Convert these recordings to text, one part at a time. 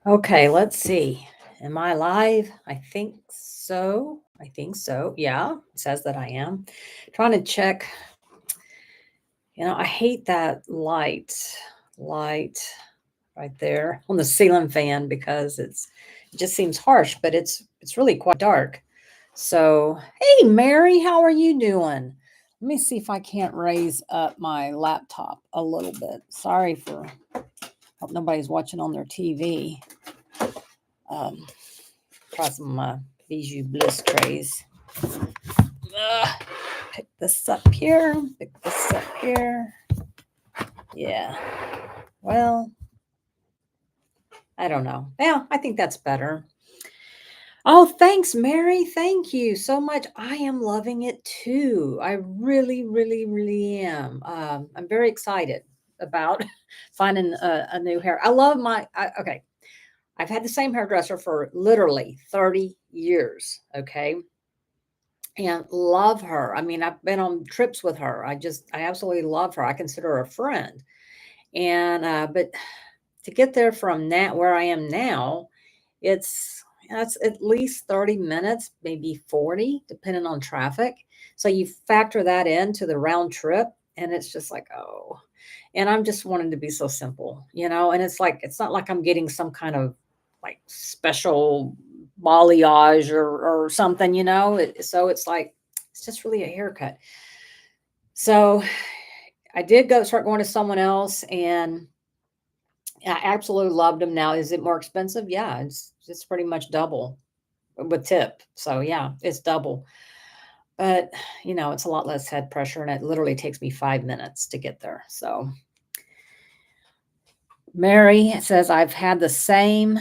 Okay, let's see. Am I live? I think so. I think so. Yeah, it says that I am. Trying to check. I hate that light right there on the ceiling fan because it just seems harsh, but it's really quite dark. So, hey Mary, how are you doing? Let me see if I can't raise up my laptop a little bit. Sorry for hope nobody's watching on their TV. Um, Try some Bijou Bliss trays. Pick this up here. Pick this up here. Yeah. Well, I don't know. Yeah, I think that's better. Oh, thanks, Mary. Thank you so much. I am loving it too. I really, really, really am. I'm very excited about finding a new hair. I love okay. I've had the same hairdresser for literally 30 years. Okay. And love her. I mean, I've been on trips with her. I absolutely love her. I consider her a friend. And, but to get there from that, where I am now, it's at least 30 minutes, maybe 40, depending on traffic. So you factor that into the round trip, and it's just like, oh, and I'm just wanting to be so simple. And it's like, it's not like I'm getting some kind of like special balayage or something. So it's like, it's just really a haircut. So I did start going to someone else, and I absolutely loved him. Now, is it more expensive? Yeah, it's pretty much double with tip. So yeah, it's double. But it's a lot less head pressure, and it literally takes me 5 minutes to get there. So Mary says I've had the same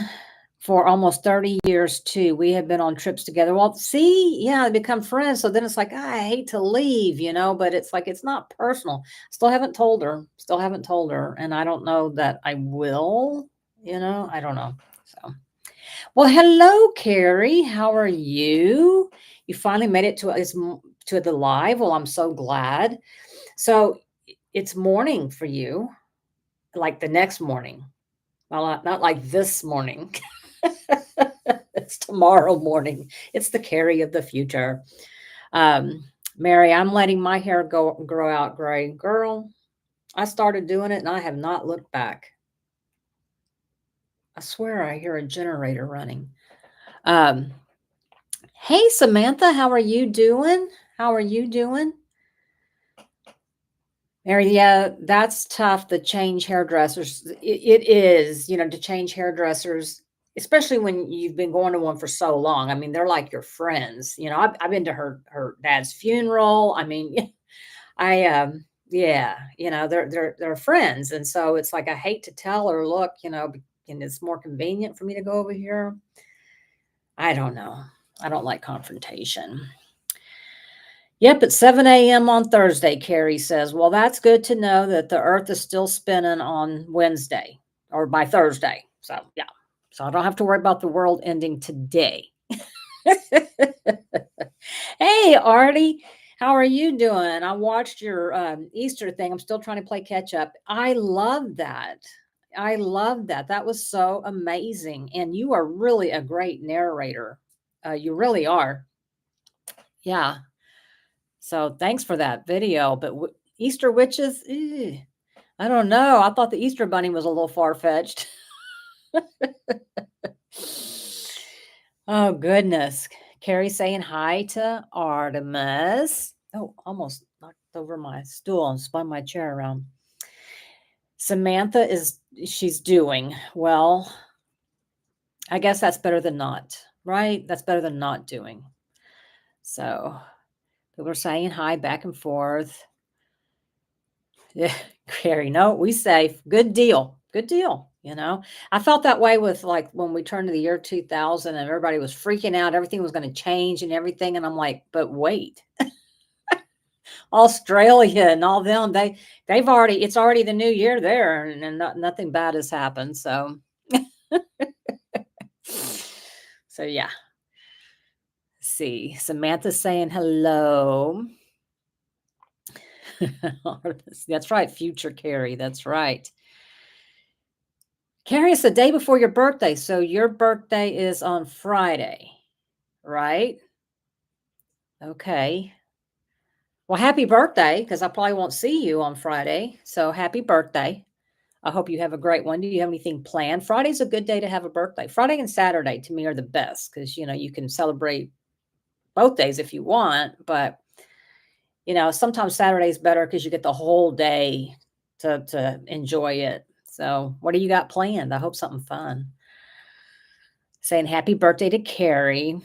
for almost 30 years too. We have been on trips together. Well, see, yeah, they become friends. So then it's like, I hate to leave, but it's like it's not personal. Still haven't told her. Still haven't told her. And I don't know that I will. I don't know. So well, hello, Carrie. How are you? You finally made it to the live. Well, I'm so glad. So it's morning for you, like the next morning. Well, not like this morning. It's tomorrow morning. It's the Carrie of the future. Um, Mary, I'm letting my hair grow out gray. Girl, I started doing it and I have not looked back. I swear I hear a generator running. Um, hey, Samantha, how are you doing? How are you doing? Mary, yeah, that's tough to change hairdressers. It is, to change hairdressers, especially when you've been going to one for so long. I mean, they're like your friends. I've been to her dad's funeral. I mean, yeah, they're friends, and so it's like I hate to tell her, look, and it's more convenient for me to go over here. I don't know. I don't like confrontation. Yep, at 7 a.m. on Thursday, Carrie says. Well, that's good to know that the earth is still spinning on Wednesday or by Thursday. So, yeah. So I don't have to worry about the world ending today. Hey, Artie, how are you doing? I watched your Easter thing. I'm still trying to play catch up. I love that. I love that. That was so amazing. And you are really a great narrator. You really are. Yeah. So thanks for that video. But Easter witches, I don't know. I thought the Easter bunny was a little far fetched. Oh, goodness. Carrie saying hi to Artemis. Oh, almost knocked over my stool and spun my chair around. Samantha she's doing well. I guess that's better than not, right? That's better than not doing. So people are saying hi back and forth. Yeah, Carrie, no, we safe. Good deal. Good deal. I felt that way with like when we turned to the year 2000 and everybody was freaking out, everything was going to change and everything. And I'm like, but wait, Australia and all them, it's already the new year there and nothing bad has happened. So, so yeah. See, Samantha saying hello. That's right. Future Carrie. That's right. Carrie, it's the day before your birthday. So your birthday is on Friday, right? Okay. Well, happy birthday, because I probably won't see you on Friday. So happy birthday. I hope you have a great one. Do you have anything planned? Friday's a good day to have a birthday. Friday and Saturday to me are the best because you can celebrate both days if you want, but sometimes Saturday's better because you get the whole day to enjoy it. So what do you got planned? I hope something fun. Saying happy birthday to Carrie.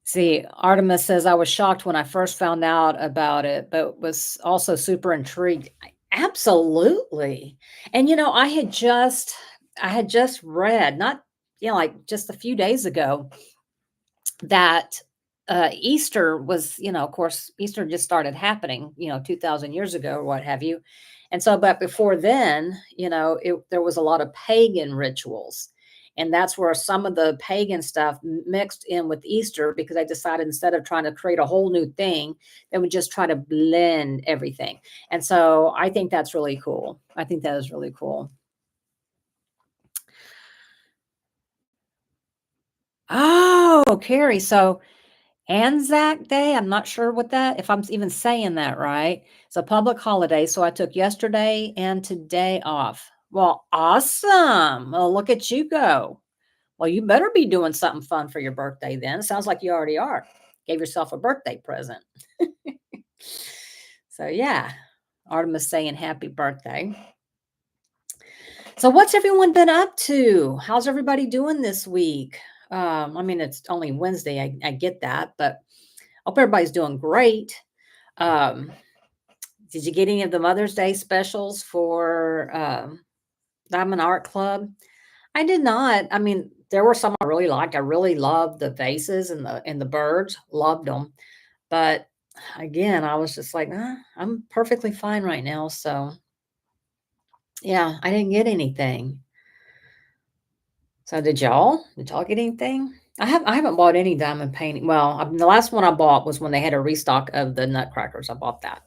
See, Artemis says, I was shocked when I first found out about it, but was also super intrigued. Absolutely. And I had just read, not, like just a few days ago, that Easter was, of course, Easter just started happening, 2000 years ago or what have you. And so, but before then, there was a lot of pagan rituals. And that's where some of the pagan stuff mixed in with Easter because they decided instead of trying to create a whole new thing, they would just try to blend everything. And so I think that's really cool. I think that is really cool. Oh, Carrie. So Anzac Day, I'm not sure if I'm even saying that right. It's a public holiday, so I took yesterday and today off. Well, awesome. Well, look at you go. Well, you better be doing something fun for your birthday then. Sounds like you already are. Gave yourself a birthday present. So, yeah, Artemis saying happy birthday. So, what's everyone been up to? How's everybody doing this week? I mean, it's only Wednesday. I get that, but hope everybody's doing great. Um, did you get any of the Mother's Day specials for Diamond Art Club? I did not. I mean, there were some I really liked. I really loved the vases and the birds. Loved them. But again, I was just like, I'm perfectly fine right now. So yeah, I didn't get anything. So did y'all? Did y'all get anything? I haven't bought any diamond painting. Well, the last one I bought was when they had a restock of the Nutcrackers. I bought that.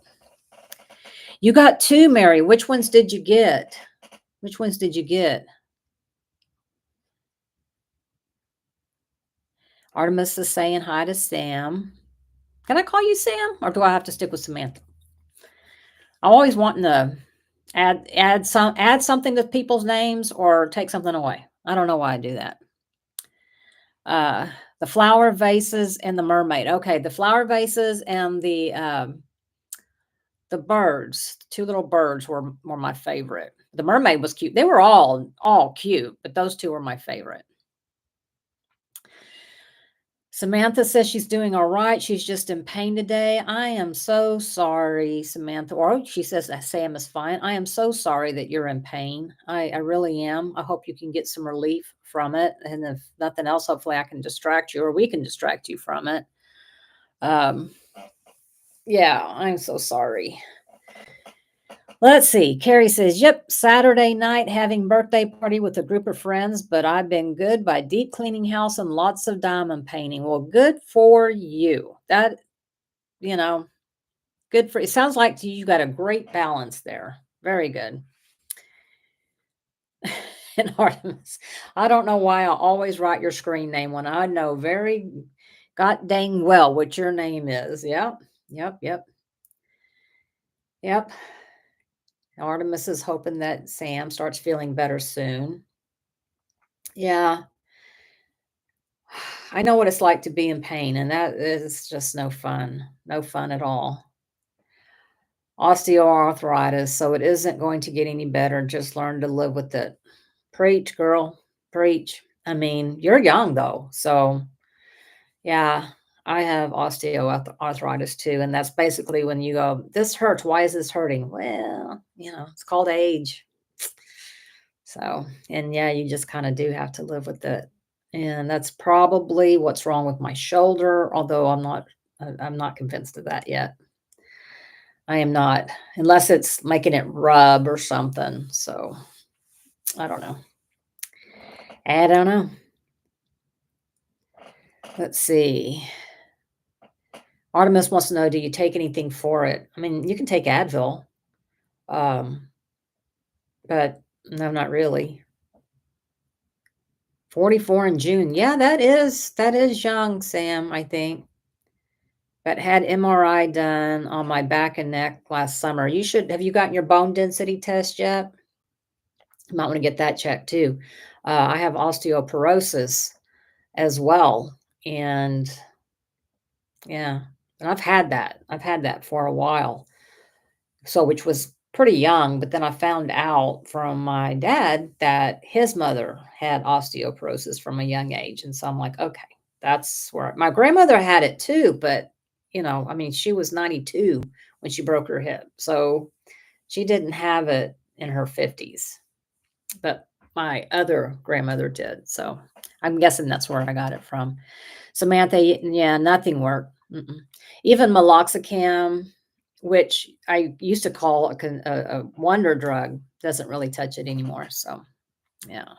You got two, Mary. Which ones did you get? Which ones did you get? Artemis is saying hi to Sam. Can I call you Sam, or do I have to stick with Samantha? I'm always wanting to add something to people's names or take something away. I don't know why I do that. The flower vases and the mermaid. Okay, the flower vases and the birds, the two little birds were my favorite. The mermaid was cute. They were all cute, but those two were my favorite. Samantha says she's doing all right. She's just in pain today. I am so sorry, Samantha. Or she says that Sam is fine. I am so sorry that you're in pain. I really am. I hope you can get some relief from it. And if nothing else, hopefully I can distract you or we can distract you from it. Um, yeah, I'm so sorry. Let's see. Carrie says, yep, Saturday night having birthday party with a group of friends, but I've been good by deep cleaning house and lots of diamond painting. Well, good for you. That, you know, good for it. Sounds like you got a great balance there. Very good. And Artemis, I don't know why I always write your screen name when I know very god dang well what your name is. Yep. Yep. Yep. Yep. Artemis is hoping that Sam starts feeling better soon. Yeah, I know what it's like to be in pain, and that is just no fun. No fun at all. Osteoarthritis, so it isn't going to get any better. Just learn to live with it. Preach, girl. Preach. I mean, you're young though. So, yeah, I have osteoarthritis too. And that's basically when you go, this hurts. Why is this hurting? Well, it's called age. So, and yeah, you just kind of do have to live with it. And that's probably what's wrong with my shoulder, although I'm not convinced of that yet. I am not, unless it's making it rub or something. So, I don't know. I don't know. Let's see. Artemis wants to know, do you take anything for it? I mean, you can take Advil, um, but No, not really. 44 in June. Yeah, that is young, Sam, I think. But had MRI done on my back and neck last summer. Have you gotten your bone density test yet? You might want to get that checked too. I have osteoporosis as well. And yeah, and I've had that. I've had that for a while. So, which was pretty young, but then I found out from my dad that his mother had osteoporosis from a young age. And so I'm like, okay, that's where my grandmother had it too. But, I mean, she was 92 when she broke her hip. So she didn't have it in her 50s, but my other grandmother did. So I'm guessing that's where I got it from. Samantha, yeah, nothing worked. Mm-mm. Even meloxicam, which I used to call a wonder drug, doesn't really touch it anymore. So, yeah.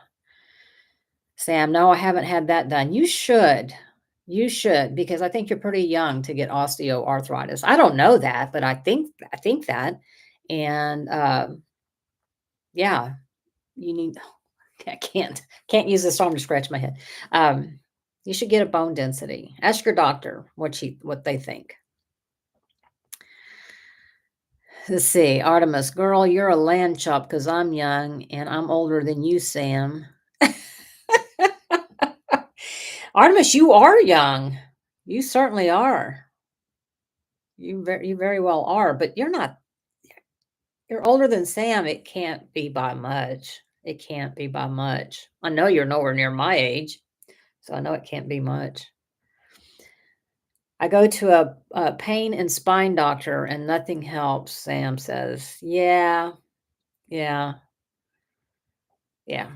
Sam, no, I haven't had that done. You should. You should, because I think you're pretty young to get osteoarthritis. I don't know that, but I think that. And yeah, you need I can't use this arm to scratch my head. Um, you should get a bone density. Ask your doctor what they think. Let's see, Artemis, girl, you're a land chop because I'm young and I'm older than you, Sam. Artemis, you are young. You certainly are. You very well are, but you're not. You're older than Sam. It can't be by much. It can't be by much. I know you're nowhere near my age, so I know it can't be much. I go to a pain and spine doctor and nothing helps, Sam says. Yeah, yeah, yeah,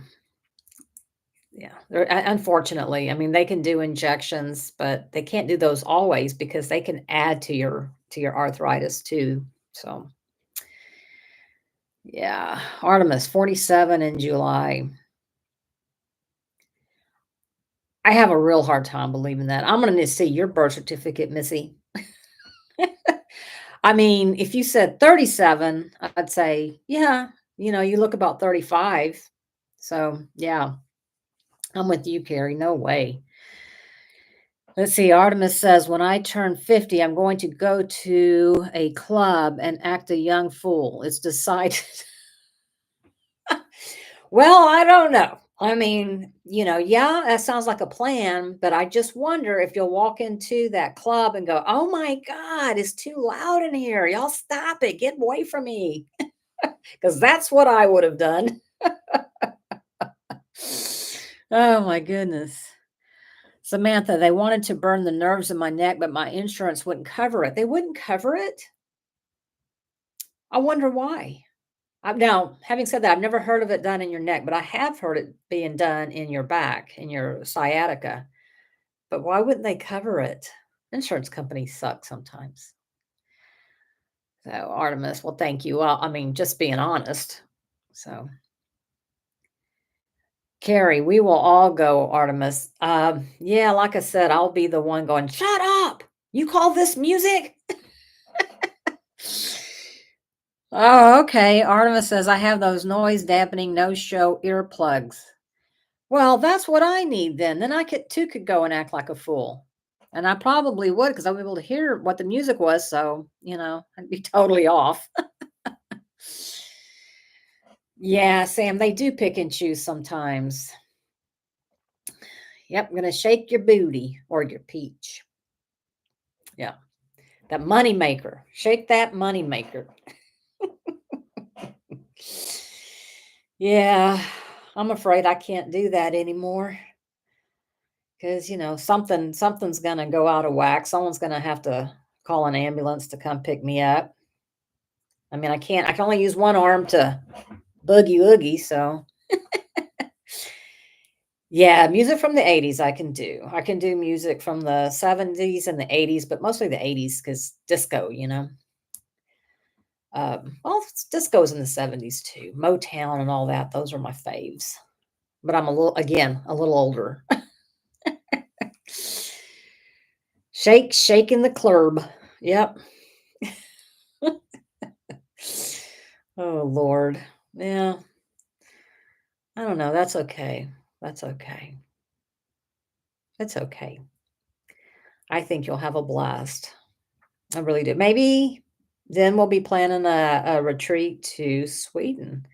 yeah. Unfortunately, I mean, they can do injections, but they can't do those always because they can add to your arthritis too. So, yeah, Artemis 47 in July. I have a real hard time believing that. I'm gonna need to see your birth certificate, Missy. I mean, if you said 37, I'd say, yeah, you look about 35. So, yeah, I'm with you, Carrie. No way. Let's see. Artemis says, when I turn 50, I'm going to go to a club and act a young fool. It's decided. Well, I don't know. I mean, yeah, that sounds like a plan, but I just wonder if you'll walk into that club and go, oh my God, it's too loud in here. Y'all stop it. Get away from me. Because that's what I would have done. Oh my goodness. Samantha, they wanted to burn the nerves in my neck, but my insurance wouldn't cover it. They wouldn't cover it? I wonder why. Now, having said that, I've never heard of it done in your neck, but I have heard it being done in your back, in your sciatica. But why wouldn't they cover it? Insurance companies suck sometimes. So, Artemis, well, thank you. Well, I mean, just being honest. So, Carrie, we will all go, Artemis. Yeah, like I said, I'll be the one going, shut up. You call this music? Oh, okay. Artemis says, I have those noise dampening no show earplugs. Well, that's what I need then. Then I could go and act like a fool. And I probably would because I'll be able to hear what the music was. So, I'd be totally off. Yeah, Sam, they do pick and choose sometimes. Yep, I'm going to shake your booty or your peach. Yeah, that money maker. Shake that money maker. Yeah, I'm afraid I can't do that anymore. Because, something's going to go out of whack. Someone's going to have to call an ambulance to come pick me up. I mean, I can only use one arm to boogie woogie. So, yeah, music from the 80s I can do. I can do music from the 70s and the 80s, but mostly the 80s because disco. Well, disco's in the 70s too. Motown and all that. Those are my faves. But I'm a little older. Shaking the club. Yep. Oh Lord. Yeah. I don't know. That's okay. That's okay. It's okay. I think you'll have a blast. I really do. Maybe then we'll be planning a retreat to Sweden.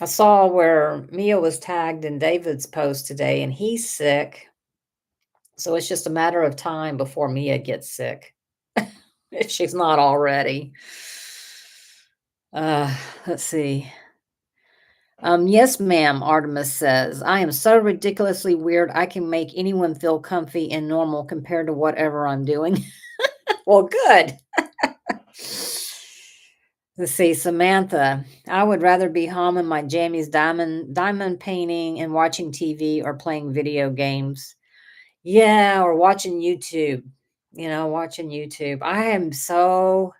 I saw where Mia was tagged in David's post today, and he's sick. So it's just a matter of time before Mia gets sick, if she's not already. Let's see. Yes, ma'am, Artemis says. I am so ridiculously weird. I can make anyone feel comfy and normal compared to whatever I'm doing. Well, good. Let's see, Samantha. I would rather be home in my jammies diamond painting and watching TV or playing video games. Yeah, or watching YouTube. Watching YouTube. I am so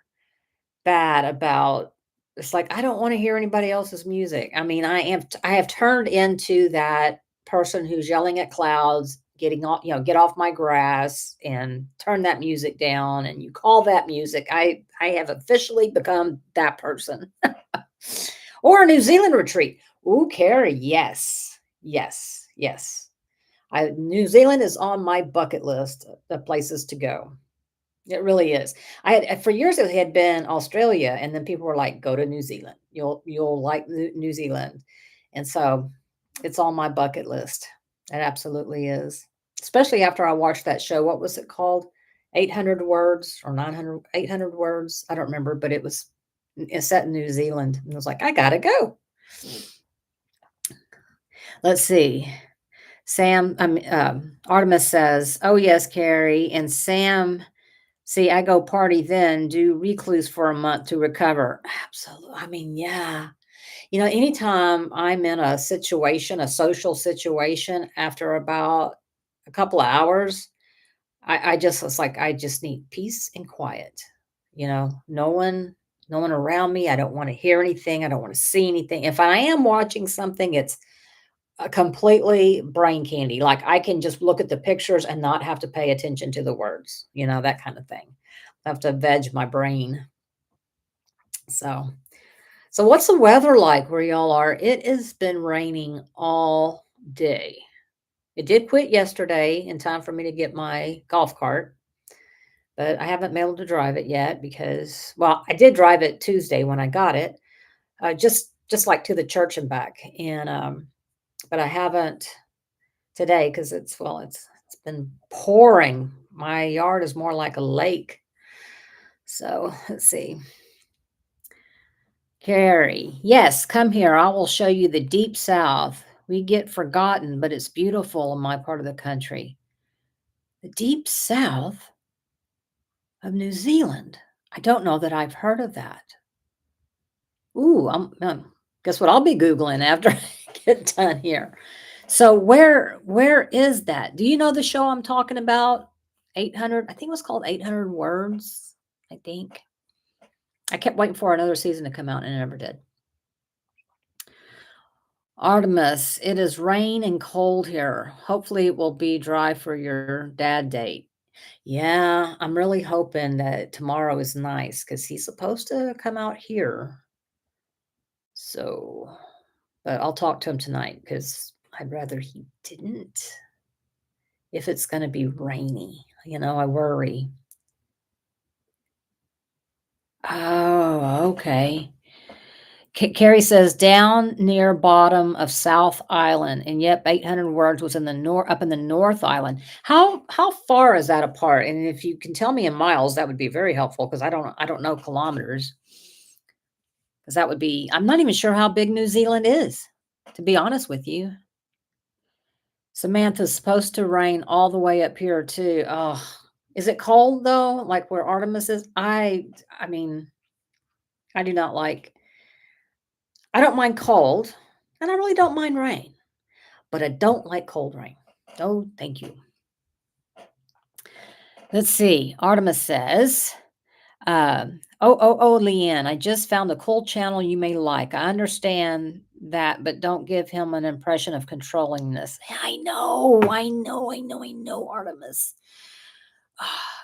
bad about it's like I don't want to hear anybody else's music. I mean, I have turned into that person who's yelling at clouds, getting off, get off my grass and turn that music down and you call that music. I have officially become that person. Or a New Zealand retreat. Ooh, Carrie, yes. Yes. Yes. New Zealand is on my bucket list of places to go. It really is. I had for years it had been Australia, and then people were like, "Go to New Zealand. You'll like New Zealand," and so it's on my bucket list. It absolutely is. Especially after I watched that show. What was it called? 800 words or 900, 800 words. I don't remember, but it's set in New Zealand. And I was like, I gotta go. Let's see. Artemis says, "Oh yes, Carrie." And Sam, see, I go party then, do recluse for a month to recover. Absolutely. I mean, yeah. Anytime I'm in a situation, a social situation, after about a couple of hours, it's like I just need peace and quiet. No one around me. I don't want to hear anything. I don't want to see anything. If I am watching something, it's completely brain candy. Like I can just look at the pictures and not have to pay attention to the words, that kind of thing. I have to veg my brain. So, so what's the weather like where y'all are? It has been raining all day. It did quit yesterday in time for me to get my golf cart, but I haven't been able to drive it yet because, well, I did drive it Tuesday when I got it, just like to the church and back, and but I haven't today because it's been pouring. My yard is more like a lake. So let's see. Carrie, yes, come here. I will show you the deep south. We get forgotten, but it's beautiful in my part of the country. The deep south of New Zealand. I don't know that I've heard of that. Ooh, guess what I'll be Googling after I get done here. So where is that? Do you know the show I'm talking about? 800, I think it was called 800 Words, I think. I kept waiting for another season to come out and it never did. Artemis, it is rain and cold here. Hopefully it will be dry for your dad date. Yeah, I'm really hoping that tomorrow is nice because he's supposed to come out here. So, but I'll talk to him tonight because I'd rather he didn't. If it's going to be rainy, I worry. Oh, okay. Carrie says down near bottom of South Island, and yep, 800 words was in the up in the North Island. How far is that apart? And if you can tell me in miles, that would be very helpful because I don't know kilometers. Because that would be I'm not even sure how big New Zealand is, to be honest with you. Samantha's supposed to rain all the way up here too. Oh, is it cold though? Like where Artemis is? I mean, I do not like I don't mind cold, and I really don't mind rain, but I don't like cold rain. Oh, thank you. Let's see. Artemis says, Leanne, I just found a cool channel you may like. I understand that, but don't give him an impression of controlling this. I know, Artemis.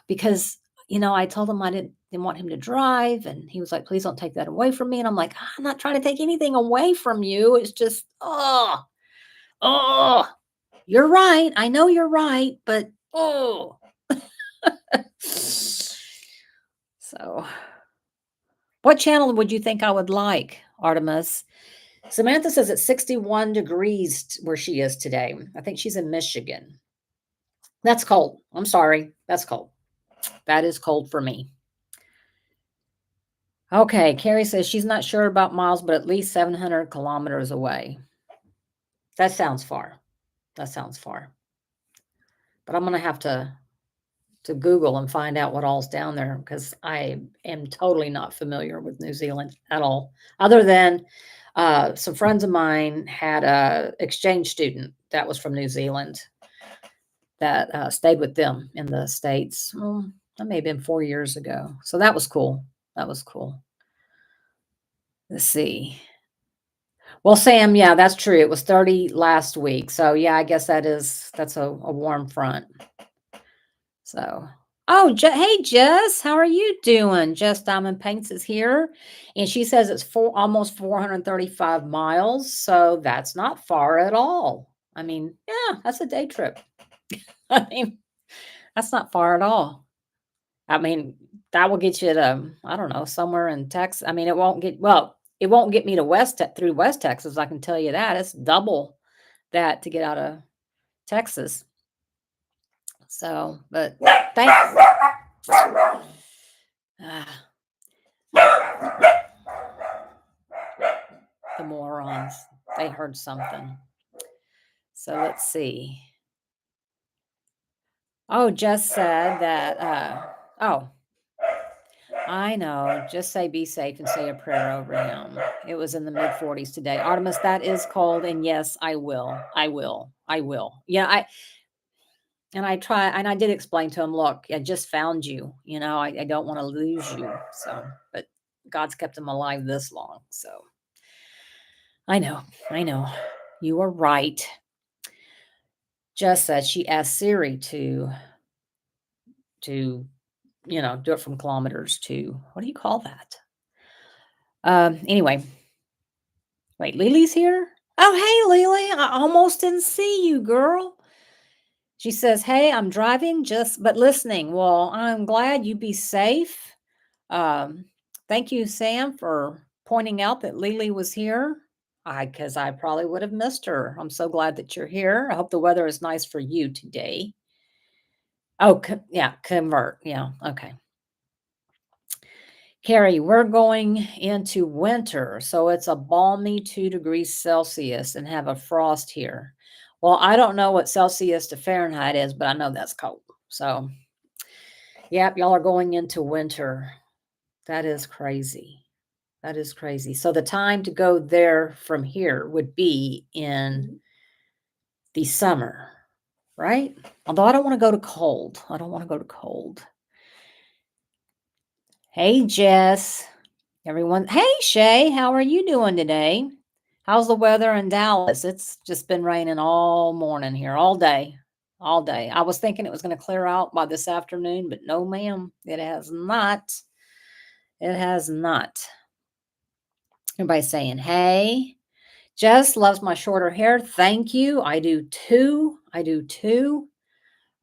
Because, I told him I didn't didn't want him to drive. And he was like, please don't take that away from me. And I'm like, I'm not trying to take anything away from you. It's just, oh, you're right. I know you're right, but oh. So, what channel would you think I would like, Artemis? Samantha says it's 61 degrees where she is today. I think she's in Michigan. That's cold. I'm sorry. That's cold. That is cold for me. Okay. Carrie says she's not sure about miles, but at least 700 kilometers away. That sounds far. That sounds far. But I'm going to have to Google and find out what all's down there because I am totally not familiar with New Zealand at all. Other than some friends of mine had a exchange student that was from New Zealand that stayed with them in the States. That may have been 4 years ago. So that was cool. That was cool. Let's see. Well, Sam, yeah, that's true. It was 30 last week. So yeah, I guess that's a warm front. So, oh, hey, Jess, how are you doing? Jess Diamond Paints is here, and she says it's almost 435 miles. So that's not far at all. I mean, yeah, that's a day trip. I mean, that's not far at all. I mean, that will get you to, I don't know, somewhere in Texas. I mean, it won't get me to through West Texas. I can tell you that. It's double that to get out of Texas. So, but thanks. The morons. They heard something. So let's see. Oh, Jess said that, I know. Just say be safe and say a prayer over him. It was in the mid 40s today. Artemis, that is cold. And yes, I will. I will. Yeah, I did explain to him, look, I just found you. I don't want to lose you. So, but God's kept him alive this long. So I know. You are right. Jess said she asked Siri to do it from kilometers to, what do you call that? Anyway, wait, Lily's here? Oh, hey, Lily. I almost didn't see you, girl. She says, hey, I'm driving but listening. Well, I'm glad you be safe. Thank you, Sam, for pointing out that Lily was here. Because I probably would have missed her. I'm so glad that you're here. I hope the weather is nice for you today. Oh, yeah, convert. Yeah, okay. Carrie, we're going into winter, so it's a balmy 2 degrees Celsius and have a frost here. Well, I don't know what Celsius to Fahrenheit is, but I know that's cold. So, yep, y'all are going into winter. That is crazy. That is crazy. So the time to go there from here would be in the summer, right? Although I don't want to go to cold. Hey, Jess. Everyone. Hey, Shay. How are you doing today? How's the weather in Dallas? It's just been raining all morning here, all day. I was thinking it was going to clear out by this afternoon, but no, ma'am. It has not. Everybody's saying, hey. Jess loves my shorter hair. Thank you. I do too.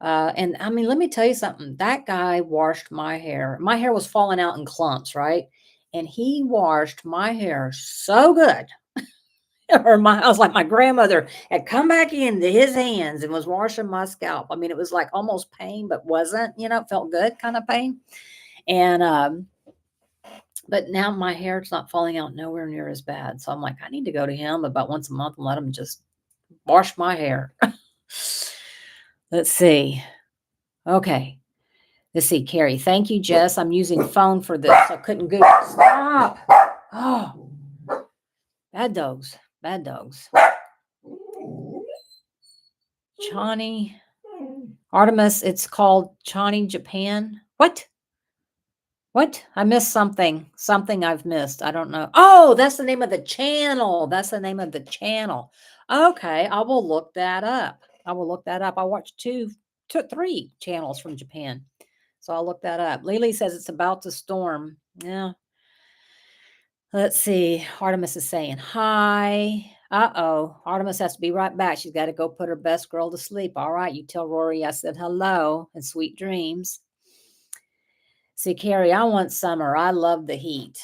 And I mean, let me tell you something. That guy washed my hair. My hair was falling out in clumps, right? And he washed my hair so good. I was like, my grandmother had come back into his hands and was washing my scalp. I mean, it was like almost pain, but wasn't, it felt good kind of pain. And, but now my hair's not falling out nowhere near as bad. So I'm like, I need to go to him about once a month and let him just wash my hair. Let's see. Okay. Let's see, Carrie. Thank you, Jess. I'm using phone for this. I couldn't Google. Stop. Oh, bad dogs. Chani. Artemis, it's called Chani Japan. What? I missed something. Something I've missed. I don't know. Oh, that's the name of the channel. Okay, I will look that up. I watched 3 channels from Japan. So So I'll look that up. Lily says it's about to storm. Yeah. Let's see. Artemis is saying hi. Uh-oh. Artemis has to be right back. She's got to go put her best girl to sleep. All right. You tell Rory I said hello and sweet dreams. See, Carrie, I want summer. I love the heat.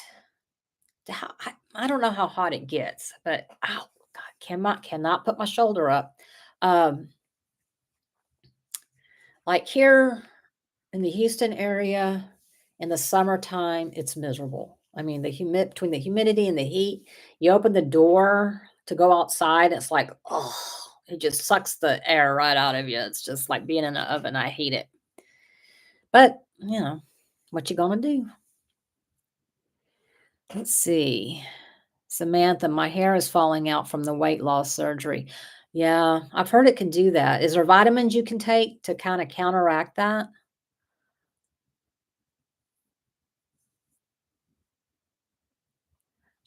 I don't know how hot it gets, but oh God, cannot put my shoulder up. Like here in the Houston area in the summertime, it's miserable. I mean, between the humidity and the heat, you open the door to go outside, it's like, oh, it just sucks the air right out of you. It's just like being in an oven. I hate it. But, what you gonna do? Let's see. Samantha, my hair is falling out from the weight loss surgery. Yeah, I've heard it can do that. Is there vitamins you can take to kind of counteract that?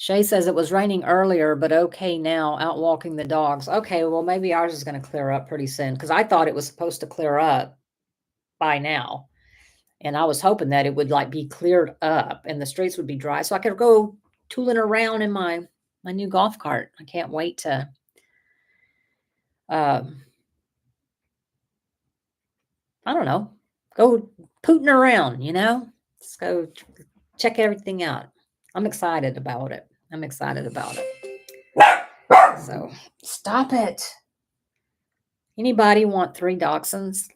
Shay says it was raining earlier, but okay now, out walking the dogs. Okay, well, maybe ours is going to clear up pretty soon because I thought it was supposed to clear up by now. And I was hoping that it would like be cleared up and the streets would be dry so I could go tooling around in my new golf cart. I can't wait to um, I don't know, go pooting around, Just go check everything out. I'm excited about it. So stop it. Anybody want 3 dachshunds?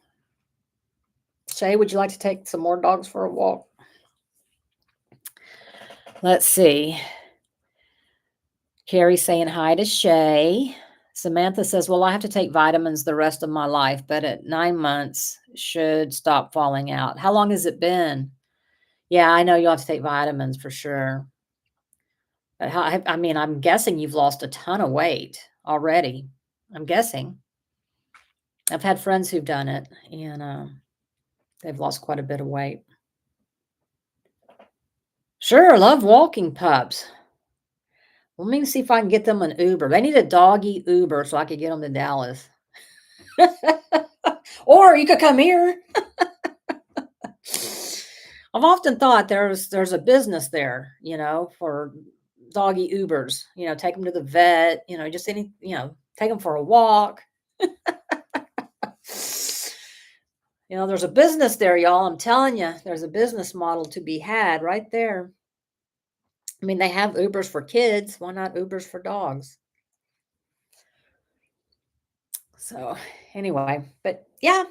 Shay, would you like to take some more dogs for a walk? Let's see. Carrie saying hi to Shay. Samantha says, well, I have to take vitamins the rest of my life, but at 9 months should stop falling out. How long has it been? Yeah, I know you'll have to take vitamins for sure. But I'm guessing you've lost a ton of weight already. I'm guessing. I've had friends who've done it, and they've lost quite a bit of weight. Sure, love walking pups. Let me see if I can get them an Uber. They need a doggy Uber so I could get them to Dallas. Or you could come here. I've often thought there's a business there, for doggy Ubers. Take them to the vet. Just take them for a walk. There's a business there, y'all. I'm telling you, there's a business model to be had right there. I mean, they have Ubers for kids. Why not Ubers for dogs? So anyway, but yeah,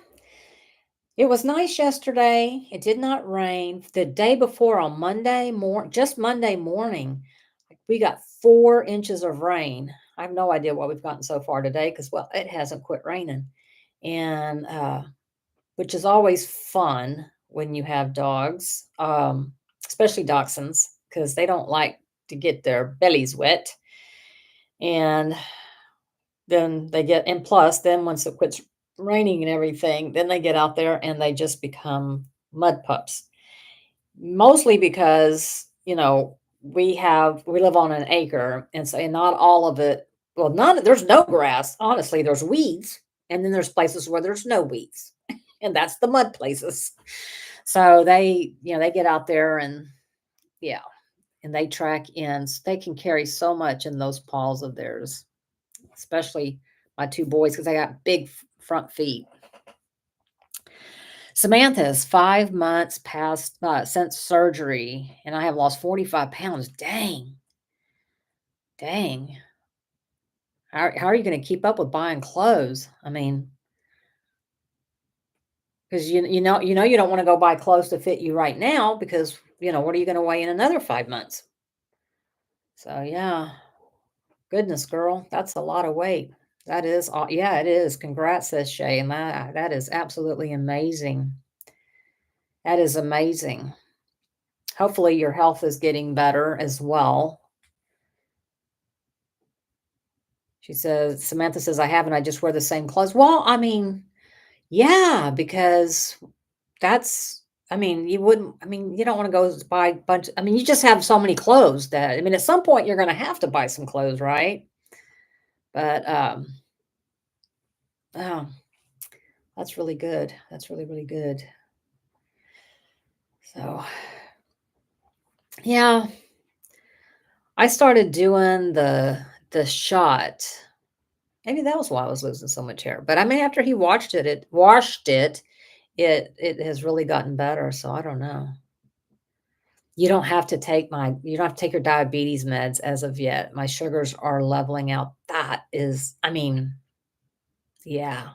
it was nice yesterday. It did not rain. The day before on just Monday morning, we got 4 inches of rain. I have no idea what we've gotten so far today because, well, it hasn't quit raining. And which is always fun when you have dogs, especially dachshunds, because they don't like to get their bellies wet. And then and plus, then once it quits raining and everything, then they get out there and they just become mud pups. Mostly because, we live on an acre, and not all of it, well, there's no grass. Honestly, there's weeds, and then there's places where there's no weeds, and that's the mud places. So they get out there and yeah, and they track in. They can carry so much in those paws of theirs, especially my 2 boys because they got big front feet. Samantha is 5 months past since surgery, and I have lost 45 pounds. Dang. How are you going to keep up with buying clothes? I mean, because you don't want to go buy clothes to fit you right now because what are you going to weigh in another 5 months? So yeah, goodness, girl, that's a lot of weight. That is, yeah, it is. Congrats, says Shay, and that is absolutely amazing. That is amazing. Hopefully your health is getting better as well. Samantha says, I haven't, I just wear the same clothes. Well, I mean, yeah, because you don't want to go buy a bunch. You just have so many clothes that, at some point you're going to have to buy some clothes, right? But, oh, that's really good. That's really, really good. So, yeah, I started doing the shot. Maybe that was why I was losing so much hair. But I mean, after he watched it, it washed it, it has really gotten better. So I don't know. You don't have to take your diabetes meds as of yet. My sugars are leveling out. That is, I mean, yeah.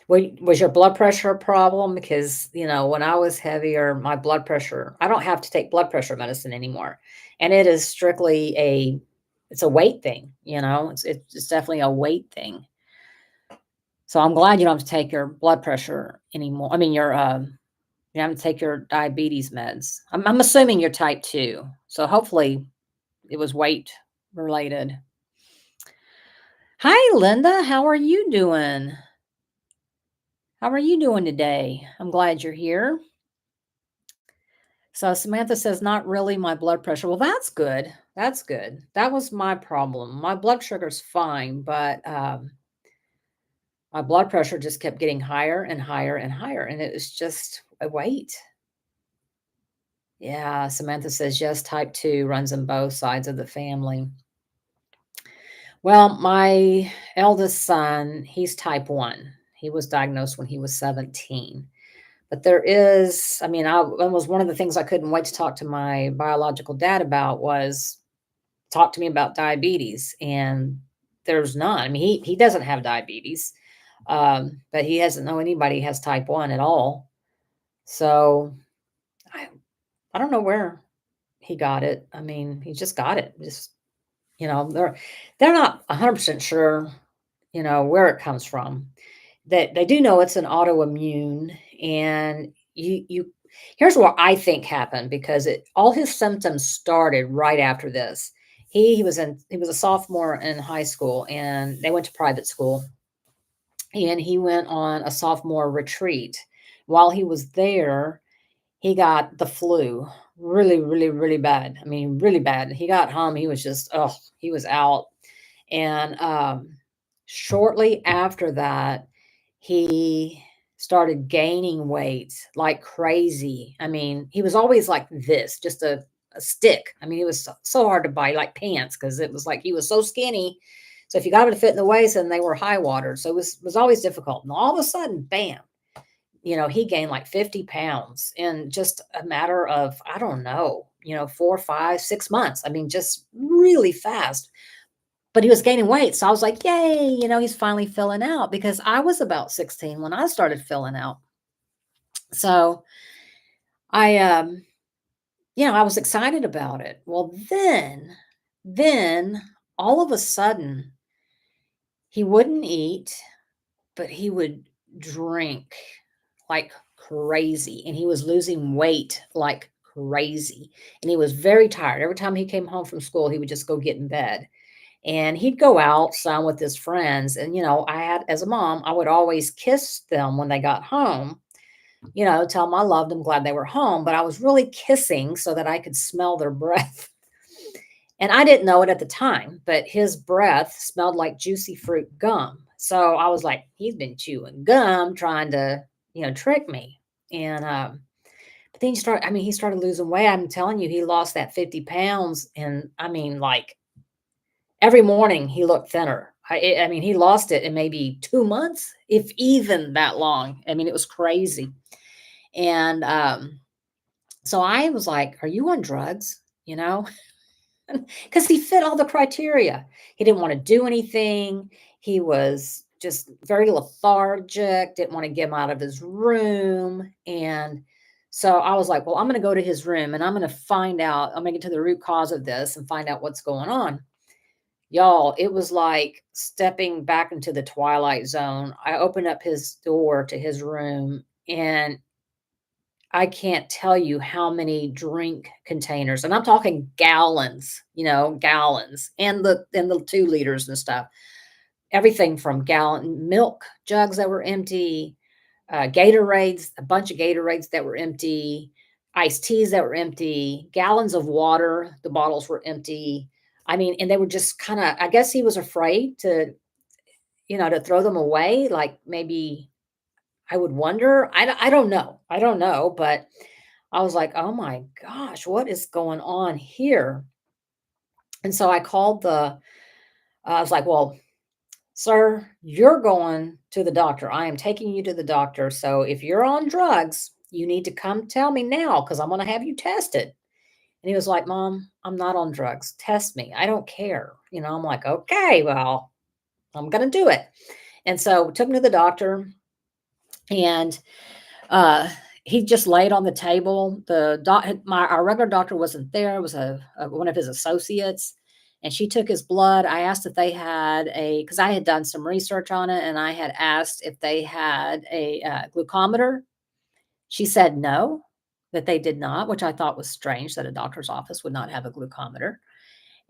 Was your blood pressure a problem? Because, when I was heavier, my blood pressure, I don't have to take blood pressure medicine anymore. And it is strictly it's a weight thing, it's definitely a weight thing. So I'm glad you don't have to take your blood pressure anymore. I mean, you have to take your diabetes meds. I'm assuming you're type 2. So hopefully it was weight related. Hi, Linda. How are you doing? How are you doing today? I'm glad you're here. So Samantha says, not really my blood pressure. Well, that's good. That's good. That was my problem. My blood sugar's fine, but my blood pressure just kept getting higher and higher and higher. And it was just a weight. Yeah. Samantha says, yes, type 2 runs in both sides of the family. Well, my eldest son, he's type 1. He was diagnosed when he was 17. But there is, I mean, that was one of the things I couldn't wait to talk to my biological dad about was talk to me about diabetes. And there's none. I mean, he doesn't have diabetes, but he doesn't know anybody has type 1 at all. So I, I don't know where he got it. I mean, he just got it. Just, they're not 100% sure, where it comes from. That they do know it's an autoimmune, and you here's what I think happened because all his symptoms started right after this. He was a sophomore in high school, and they went to private school, and he went on a sophomore retreat. While he was there, he got the flu really, really, really bad. I mean, really bad. He got home, he was just, oh, he was out. And shortly after that, he started gaining weight like crazy. I mean, he was always like this, just a stick. I mean, it was so hard to buy like pants because it was like he was so skinny. So if you got him to fit in the waist, then they were high water. So it was always difficult. And all of a sudden, bam, he gained like 50 pounds in just a matter of, I don't know, 4, 5, 6 months. I mean, just really fast. But he was gaining weight. So I was like, yay, he's finally filling out because I was about 16 when I started filling out. So I, I was excited about it. Well, then all of a sudden, he wouldn't eat, but he would drink like crazy. And he was losing weight like crazy. And he was very tired. Every time he came home from school, he would just go get in bed. And he'd go out some with his friends. And, as a mom, I would always kiss them when they got home, tell them I loved them, glad they were home. But I was really kissing so that I could smell their breath. And I didn't know it at the time, but his breath smelled like juicy fruit gum. So I was like, he's been chewing gum trying to, trick me. And, but then he started losing weight. I'm telling you, he lost that 50 pounds. And I mean, like, every morning he looked thinner. I mean, he lost it in maybe 2 months, if even that long. I mean, it was crazy. And so I was like, "Are you on drugs?" Because he fit all the criteria. He didn't want to do anything. He was just very lethargic, didn't want to get him out of his room. And so I was like, well, I'm going to go to his room and I'm going to find out, I'm going to get to the root cause of this and find out what's going on. Y'all, it was like stepping back into the twilight zone. I opened up his door to his room, and I can't tell you how many drink containers, and I'm talking gallons, gallons, and the 2 liters and stuff. Everything from gallon milk jugs that were empty, Gatorades, a bunch of Gatorades that were empty, iced teas that were empty, gallons of water, the bottles were empty. I mean, and they were just kind of, I guess he was afraid to throw them away. Like maybe I would wonder. I don't know. I don't know. But I was like, oh my gosh, what is going on here? And so I was like, well, sir, you're going to the doctor. I am taking you to the doctor. So if you're on drugs, you need to come tell me now because I'm going to have you tested. And he was like, Mom, I'm not on drugs. Test me. I don't care. I'm like, okay, well, I'm going to do it. And so took him to the doctor and uh, he just laid on the table. Our regular doctor wasn't there. It was one of his associates, and she took his blood. I asked if they had because I had done some research on it, and I had asked if they had a glucometer. She said no, that they did not, which I thought was strange that a doctor's office would not have a glucometer.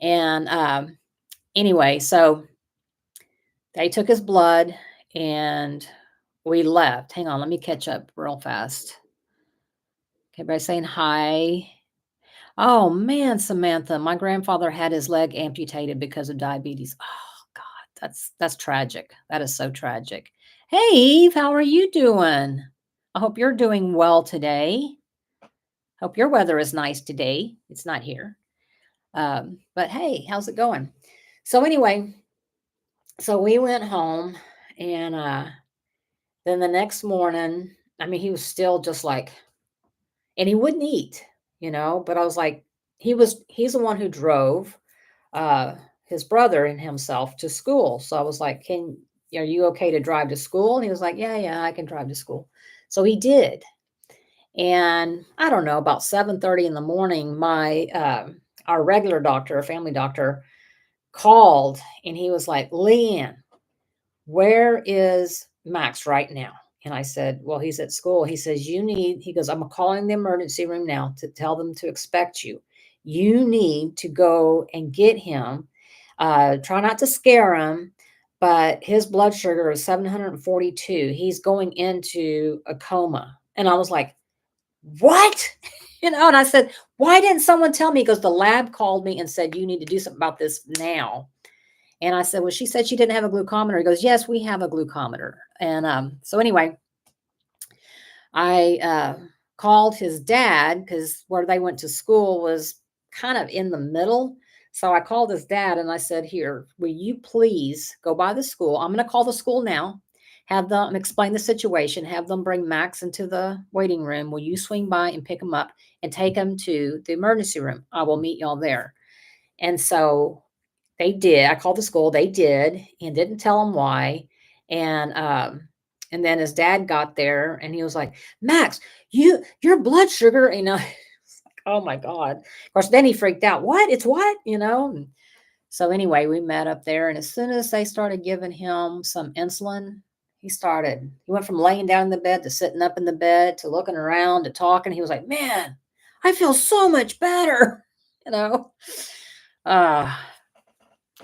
And anyway, so they took his blood and we left. Hang on, let me catch up real fast. Okay, everybody saying hi. Oh man, Samantha, my grandfather had his leg amputated because of diabetes. Oh God, that's tragic. That is so tragic. Hey Eve, how are you doing? I hope you're doing well today. Hope your weather is nice today. It's not here. But hey, how's it going? So anyway, so we went home and then the next morning, I mean, he was still just like, and he wouldn't eat, but I was like, he's the one who drove uh his brother and himself to school. So I was like, are you okay to drive to school? And he was like, yeah, I can drive to school. So he did. And I don't know, about 7:30 in the morning, our regular doctor, a family doctor, called and he was like, Leanne, where is Max right now? And I said, well, he's at school. He says, he goes, I'm calling the emergency room now to tell them to expect you. You need to go and get him. Try not to scare him, but his blood sugar is 742. He's going into a coma. And I was like, what? And I said, why didn't someone tell me? Because the lab called me and said, you need to do something about this now. And I said, well, she said she didn't have a glucometer. He goes, yes, we have a glucometer. And so anyway, I called his dad because where they went to school was kind of in the middle. So I called his dad and I said, here, will you please go by the school? I'm going to call the school now, have them explain the situation, have them bring Max into the waiting room. Will you swing by and pick him up and take him to the emergency room? I will meet y'all there. And so they did. I called the school. They did and didn't tell him why. And then his dad got there and he was like, Max, your blood sugar, oh my God. Of course, then he freaked out. What? It's what? And so anyway, we met up there. And as soon as they started giving him some insulin, he went from laying down in the bed to sitting up in the bed to looking around to talking. He was like, man, I feel so much better, you know.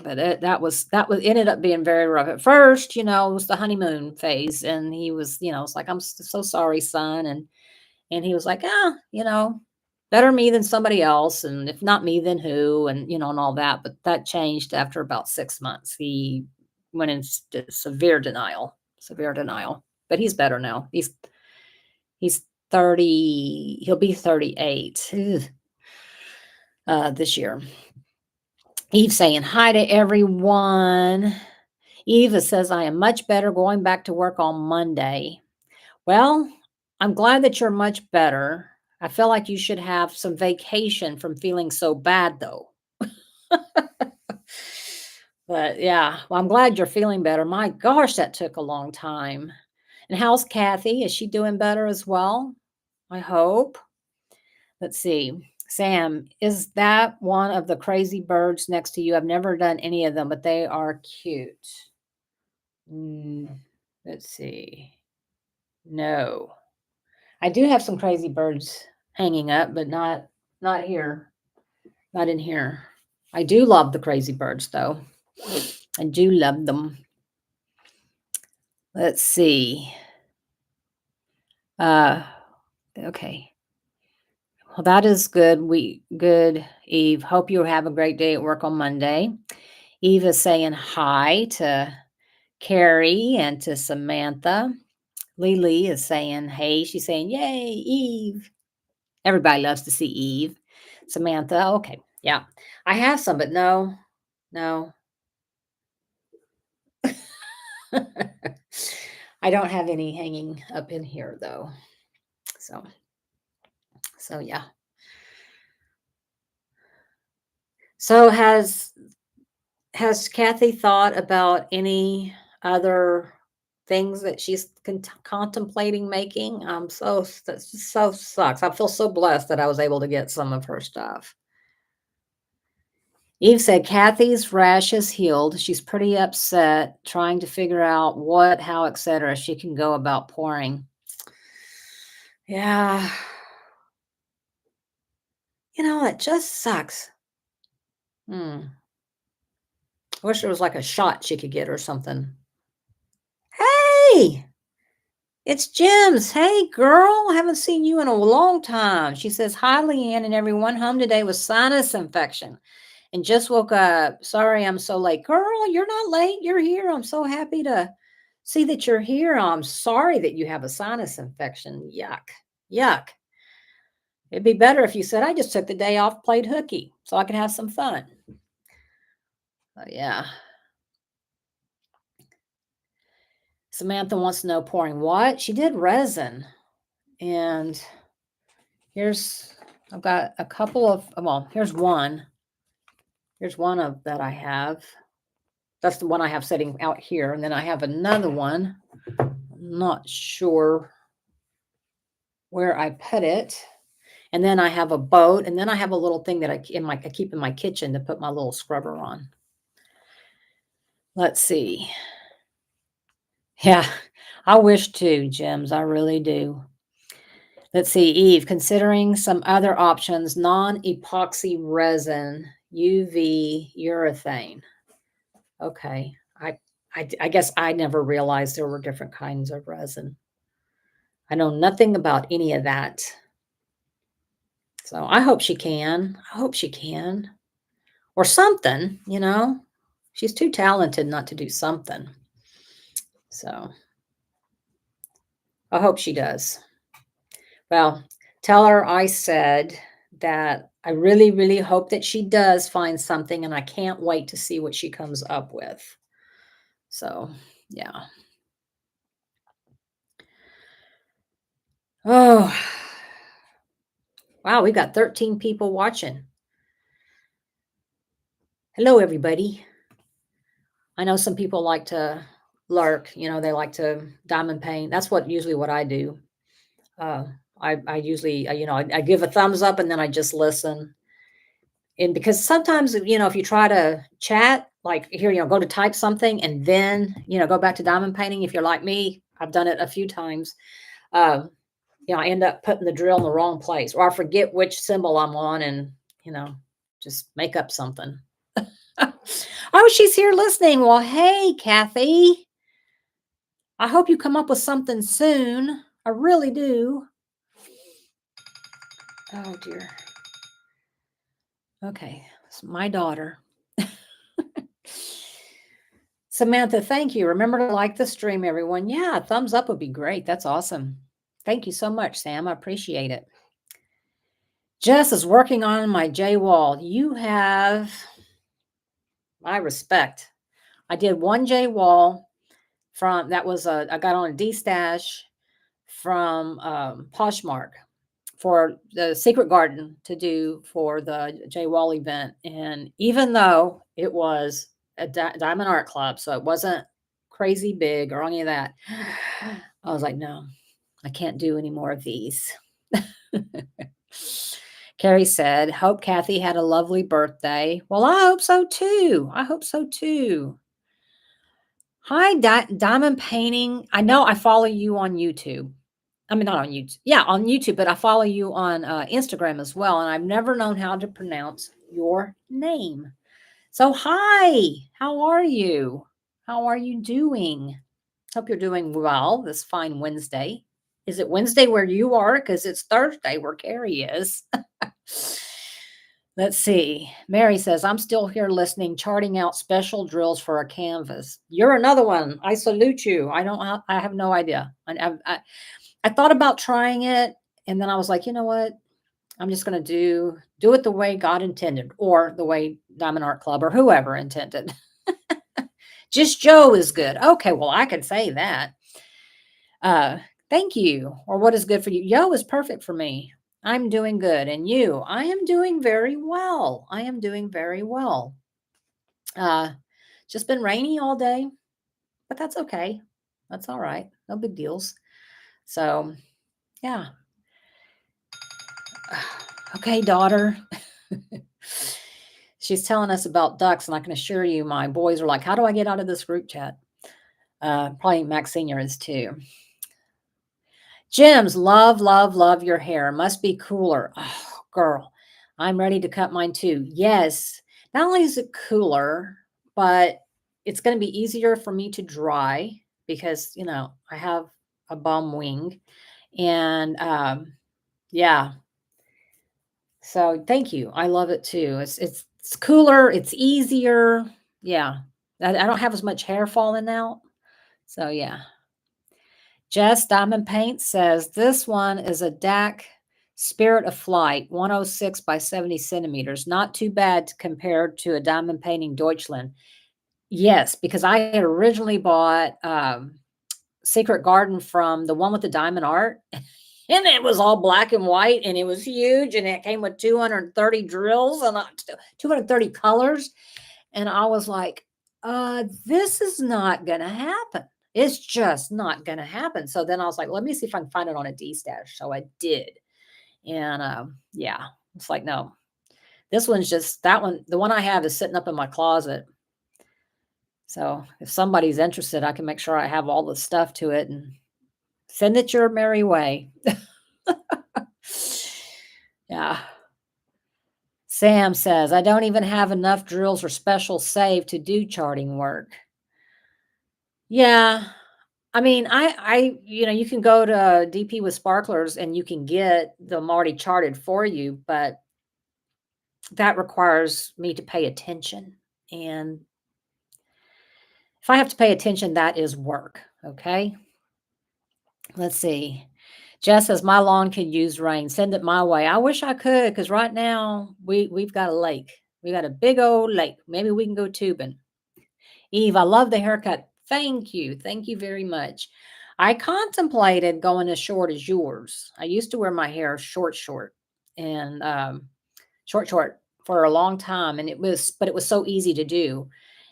But that ended up being very rough. At first, it was the honeymoon phase, and he was, it's like, I'm so sorry, son, and he was like, better me than somebody else, and if not me, then who, and all that. But that changed after about 6 months. He went into severe denial. But he's better now. He's 30. He'll be 38 this year. Eve saying hi to everyone. Eva says, I am much better going back to work on Monday. Well, I'm glad that you're much better. I feel like you should have some vacation from feeling so bad, though. But yeah, well, I'm glad you're feeling better. My gosh, that took a long time. And how's Kathy? Is she doing better as well? I hope. Let's see. Sam, is that one of the crazy birds next to you? I've never done any of them, but they are cute. Let's see. No. I do have some crazy birds hanging up, but not here. Not in here. I do love the crazy birds, though. I do love them. Let's see. Okay. Well, that is good. Good, Eve. Hope you have a great day at work on Monday. Eve is saying hi to Carrie and to Samantha. Lily is saying, hey, she's saying, yay, Eve. Everybody loves to see Eve. Samantha, okay. Yeah. I have some, but no, no. I don't have any hanging up in here though. So, so yeah. So has Kathy thought about any other things that she's contemplating making? That so sucks. I feel so blessed that I was able to get some of her stuff. Eve said Kathy's rash is healed. She's pretty upset, trying to figure out what, how, etc. she can go about pouring. Yeah. It just sucks. I wish there was like a shot she could get or something. Hey, it's Jim's. Hey, girl, haven't seen you in a long time. She says, hi, Leanne and everyone. Home today with sinus infection and just woke up. Sorry, I'm so late. Girl, you're not late. You're here. I'm so happy to see that you're here. I'm sorry that you have a sinus infection. Yuck. Yuck. It'd be better if you said, I just took the day off, played hooky so I could have some fun. Yeah. Samantha wants to know pouring what? She did resin. And I've got a couple of, well, here's one. Here's one of that I have. That's the one I have sitting out here. And then I have another one. I'm not sure where I put it. And then I have a boat. And then I have a little thing that I keep in my kitchen to put my little scrubber on. Let's see. Yeah, I wish to, Jims. I really do. Let's see, Eve, considering some other options, non-epoxy resin, UV urethane. Okay. I guess I never realized there were different kinds of resin. I know nothing about any of that. So I hope she can. I hope she can. Or something, She's too talented not to do something. So I hope she does. Well, tell her I said that I really, really hope that she does find something, and I can't wait to see what she comes up with. So, yeah. Oh, wow. We've got 13 people watching. Hello, everybody. I know some people like to lurk, they like to diamond paint. That's usually what I do. I usually, I give a thumbs up and then I just listen. And because sometimes, if you try to chat, like here, go to type something and then, go back to diamond painting. If you're like me, I've done it a few times. I end up putting the drill in the wrong place, or I forget which symbol I'm on and, just make up something. Oh, she's here listening. Well, hey, Kathy. I hope you come up with something soon. I really do. Oh, dear. Okay. It's my daughter. Samantha, thank you. Remember to like the stream, everyone. Yeah, thumbs up would be great. That's awesome. Thank you so much, Sam. I appreciate it. Jess is working on my J wall. You have my respect. I did one J wall I got on a D stash from Poshmark for the Secret Garden to do for the J Wall event. And even though it was a Diamond Art Club, so it wasn't crazy big or any of that, I was like, no, I can't do any more of these. Carrie said, hope Kathy had a lovely birthday. Well, I hope so too. I hope so too. Hi, Diamond Painting. I know I follow you on YouTube. I mean, not on YouTube. Yeah, on YouTube, but I follow you on Instagram as well. And I've never known how to pronounce your name. So, hi, how are you? How are you doing? Hope you're doing well this fine Wednesday. Is it Wednesday where you are? Because it's Thursday where Carrie is. Let's see. Mary says, I'm still here listening, charting out special drills for a canvas. You're another one. I salute you. I have no idea. I thought about trying it, and then I was like, you know what? I'm just going to do it the way God intended, or the way Diamond Art Club or whoever intended. Just Joe is good. Okay, well, I could say that. Uh, Thank you. Or what is good for you? Yo is perfect for me. I'm doing good. And you? I am doing very well. I am doing very well. Uh, just been rainy all day, but that's okay. That's all right. No big deals. So, yeah. Okay, daughter. She's telling us about ducks, and I can assure you, my boys are like, "How do I get out of this group chat?" Probably Max Senior is too. Jim's love, love, love your hair. Must be cooler. Oh, girl, I'm ready to cut mine too. Yes, not only is it cooler, but it's going to be easier for me to dry because I have a bum wing, and yeah. So thank you. I love it too. It's cooler. It's easier. Yeah, I don't have as much hair falling out. So yeah. Jess Diamond Paint says this one is a DAC Spirit of Flight 106 by 70 centimeters. Not too bad compared to a diamond painting Deutschland. Yes, because I had originally bought Secret Garden from the one with the diamond art. And it was all black and white, and it was huge, and it came with 230 drills and 230 colors. And I was like, this is not going to happen. It's just not going to happen. So then I was like, let me see if I can find it on a D-stash. So I did. And yeah, it's like, no, this one's just that one. The one I have is sitting up in my closet. So if somebody's interested, I can make sure I have all the stuff to it and send it your merry way. Yeah. Sam says, I don't even have enough drills or special save to do charting work. Yeah. I mean, you can go to DP with Sparklers and you can get them already charted for you, but that requires me to pay attention. And if I have to pay attention, that is work. Okay. Let's see. Jess says, my lawn could use rain. Send it my way. I wish I could, because right now we've got a lake. We got a big old lake. Maybe we can go tubing. Eve, I love the haircut. Thank you. Thank you very much. I contemplated going as short as yours. I used to wear my hair short, and short for a long time. And it was so easy to do.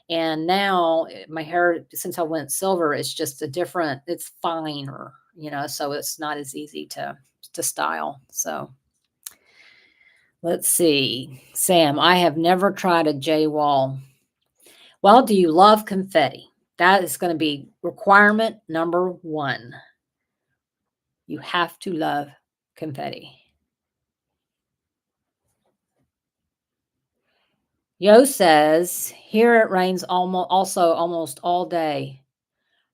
And now my hair, since I went silver, it's just it's finer, so it's not as easy to style. So let's see. Sam, I have never tried a J wall. Well, do you love confetti? That is going to be requirement number 1. You have to love confetti. Yo says, here it rains almost all day.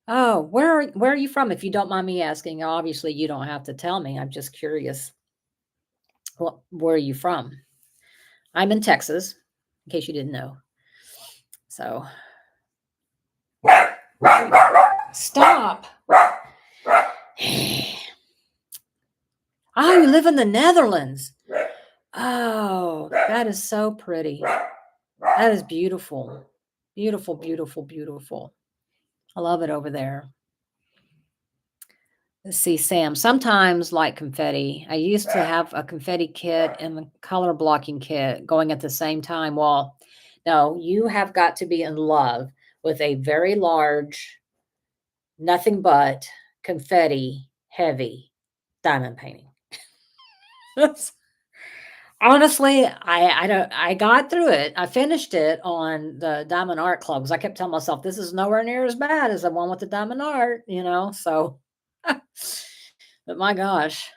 Oh, where are you from? If you don't mind me asking, obviously you don't have to tell me. I'm just curious. Where are you from? I'm in Texas, in case you didn't know. So stop. Oh, you live in the Netherlands. Oh, that is so pretty. That is beautiful. Beautiful, beautiful, beautiful. I love it over there. Let's see, Sam. Sometimes like confetti. I used to have a confetti kit and the color blocking kit going at the same time. Well, no, you have got to be in love with a very large, nothing but confetti heavy diamond painting. Honestly, I got through it. I finished it on the Diamond Art Club because I kept telling myself this is nowhere near as bad as the one with the diamond art, so but my gosh.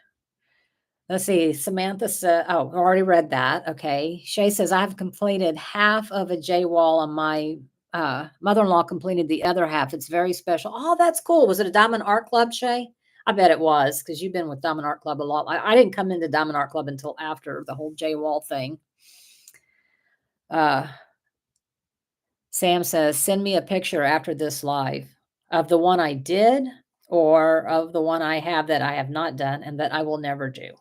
Let's see. Samantha said, oh, I already read that. Okay. Shay says, I've completed half of a J wall and my mother-in-law completed the other half. It's very special. Oh, that's cool. Was it a Diamond Art Club, Shay? I bet it was because you've been with Diamond Art Club a lot. I didn't come into Diamond Art Club until after the whole J wall thing. Sam says, send me a picture after this live of the one I did or of the one I have that I have not done and that I will never do.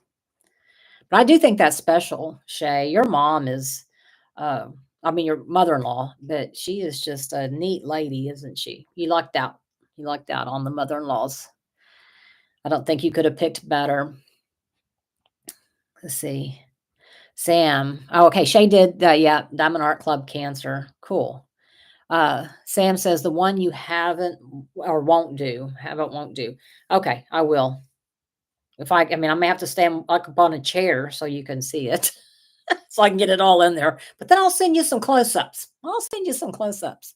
But I do think that's special, Shay. Your mom is, uh, I mean, your mother-in-law, but she is just a neat lady, isn't she? You lucked out. You lucked out on the mother-in-laws. I don't think you could have picked better. Let's see. Sam. Oh, okay. Shay did, yeah, Diamond Art Club Cancer. Cool. Sam says the one you haven't or won't do. Haven't, won't do. Okay, I will. If I mean, I may have to stand like up on a chair so you can see it. So I can get it all in there. But then I'll send you some close-ups. I'll send you some close-ups.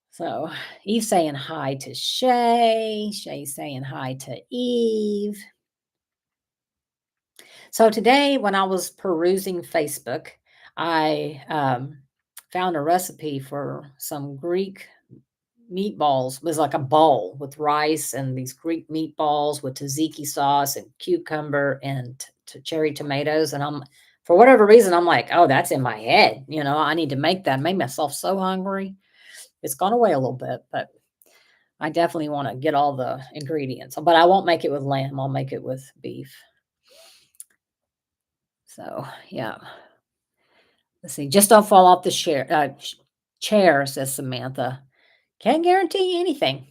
So Eve saying hi to Shay. Shay saying hi to Eve. So today, when I was perusing Facebook, I found a recipe for some Greek meatballs. It was like a bowl with rice and these Greek meatballs with tzatziki sauce and cucumber and cherry tomatoes. And I'm, for whatever reason, I'm like, oh, that's in my head. I need to make that. Made myself so hungry. It's gone away a little bit, but I definitely want to get all the ingredients. But I won't make it with lamb. I'll make it with beef. So yeah. Let's see. Just don't fall off the chair, says Samantha. Can't guarantee anything.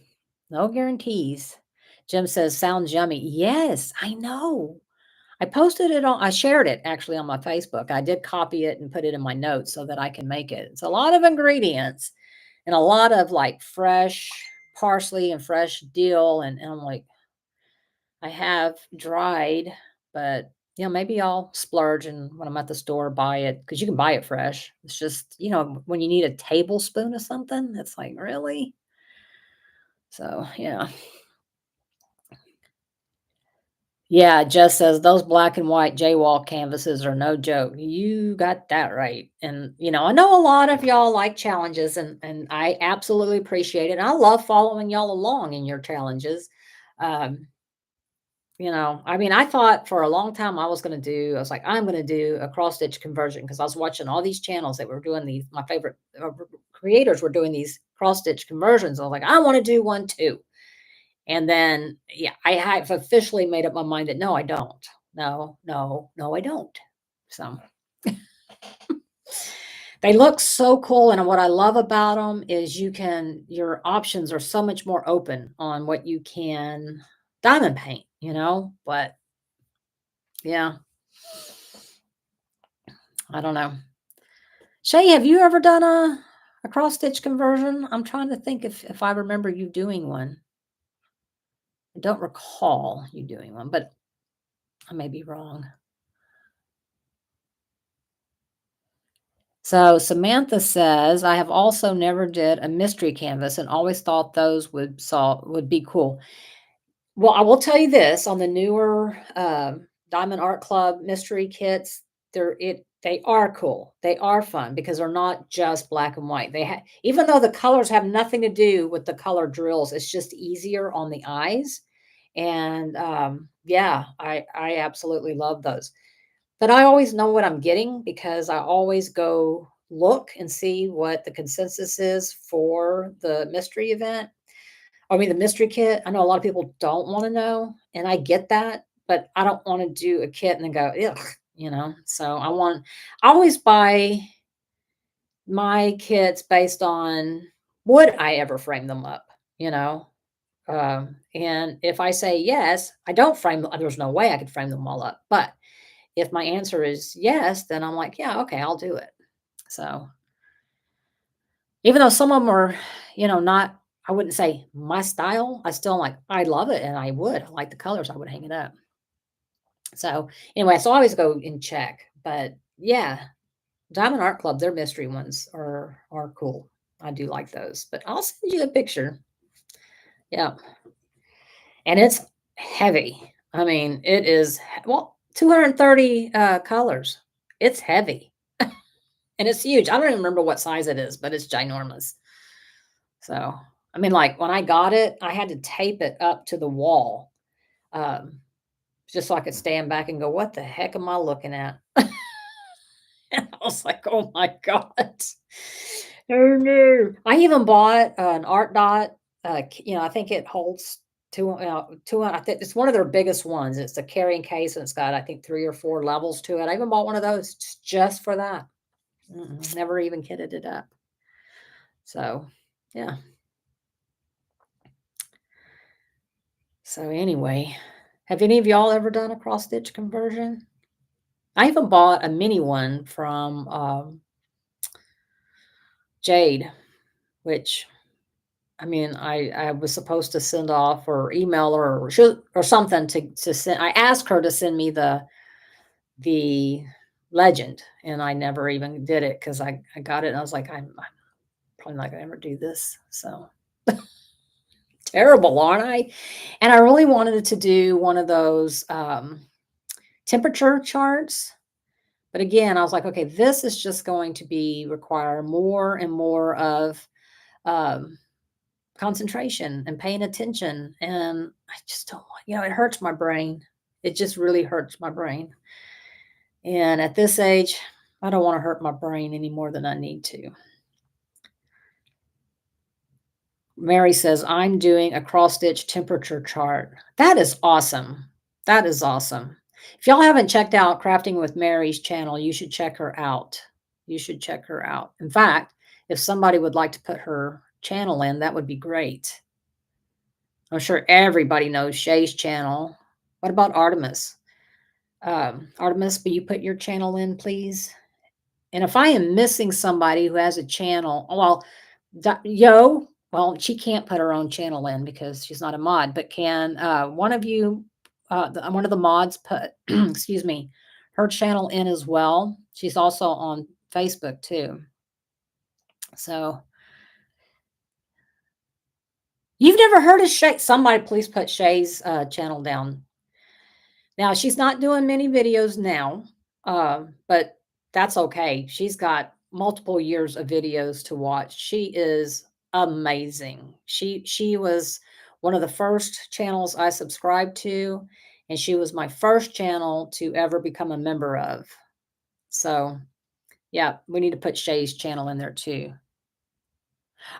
No guarantees. Jim says, sounds yummy. Yes, I know. I shared it actually on my Facebook. I did copy it and put it in my notes so that I can make it. It's a lot of ingredients and a lot of like fresh parsley and fresh dill. And I'm like, I have dried, but maybe I'll splurge and when I'm at the store, buy it because you can buy it fresh. It's just, when you need a tablespoon of something, it's like, really? So, yeah. Yeah, it just says those black and white J-wall canvases are no joke. You got that right. And I know a lot of y'all like challenges and I absolutely appreciate it. And I love following y'all along in your challenges. Um, I mean, I thought for a long time I was like, I'm going to do a cross stitch conversion because I was watching all these channels that were doing these, my favorite creators were doing these cross stitch conversions. I was like, I want to do one too. And then, yeah, I have officially made up my mind that no, I don't. No, no, no, I don't. So they look so cool. And what I love about them is your options are so much more open on what you can diamond paint, but yeah, I don't know. Shay, have you ever done a cross stitch conversion? I'm trying to think if I remember you doing one. I don't recall you doing one, but I may be wrong. So Samantha says, I have also never did a mystery canvas and always thought those would be cool. Well, I will tell you this on the newer Diamond Art Club mystery kits, they are cool. They are fun because they're not just black and white. Even though the colors have nothing to do with the color drills, it's just easier on the eyes. And yeah, I absolutely love those. But I always know what I'm getting because I always go look and see what the consensus is for the mystery event. I mean, the mystery kit. I know a lot of people don't want to know, and I get that, but I don't want to do a kit and then go, ugh. So I always buy my kits based on would I ever frame them up, you know? And if I say yes, I don't frame them. There's no way I could frame them all up. But if my answer is yes, then I'm like, yeah, okay, I'll do it. So even though some of them are, not, I wouldn't say my style, I still like, I love it and I would. I like the colors, I would hang it up. So anyway, so I always go and check. But yeah, Diamond Art Club, their mystery ones are cool. I do like those. But I'll send you a picture. Yeah. And it's heavy. I mean, it is 230 colors. It's heavy. And it's huge. I don't even remember what size it is, but it's ginormous. So, I mean, like when I got it, I had to tape it up to the wall, just so I could stand back and go, "What the heck am I looking at?" And I was like, "Oh my god, oh no!" I even bought an art dot. I think it holds I think it's one of their biggest ones. It's a carrying case and it's got, I think, 3 or 4 levels to it. I even bought one of those just for that. Never even kitted it up. So, yeah. So anyway, have any of y'all ever done a cross stitch conversion? I even bought a mini one from Jade, which I mean, I was supposed to send off or email her or something to send. I asked her to send me the legend, and I never even did it because I got it and I was like, I'm probably not gonna ever do this. So terrible, aren't I? And I really wanted to do one of those temperature charts. But again, I was like, okay, this is just going to be require more and more of um, concentration and paying attention. And I just don't want, it hurts my brain. It just really hurts my brain. And at this age, I don't want to hurt my brain any more than I need to. Mary says, I'm doing a cross stitch temperature chart. That is awesome. That is awesome. If y'all haven't checked out Crafting with Mary's channel, you should check her out. You should check her out. In fact, if somebody would like to put her channel in, that would be great. I'm sure everybody knows Shay's channel. What about Artemis? Artemis, will you put your channel in, please? And if I am missing somebody who has a channel, well, well, she can't put her own channel in because she's not a mod, but can one of you, one of the mods put, excuse me, her channel in as well? She's also on Facebook too. So you've never heard of Shay? Somebody please put Shay's channel down. Now, she's not doing many videos now, but that's okay. She's got multiple years of videos to watch. She is amazing. She was one of the first channels I subscribed to, and she was my first channel to ever become a member of. So, yeah, we need to put Shay's channel in there too.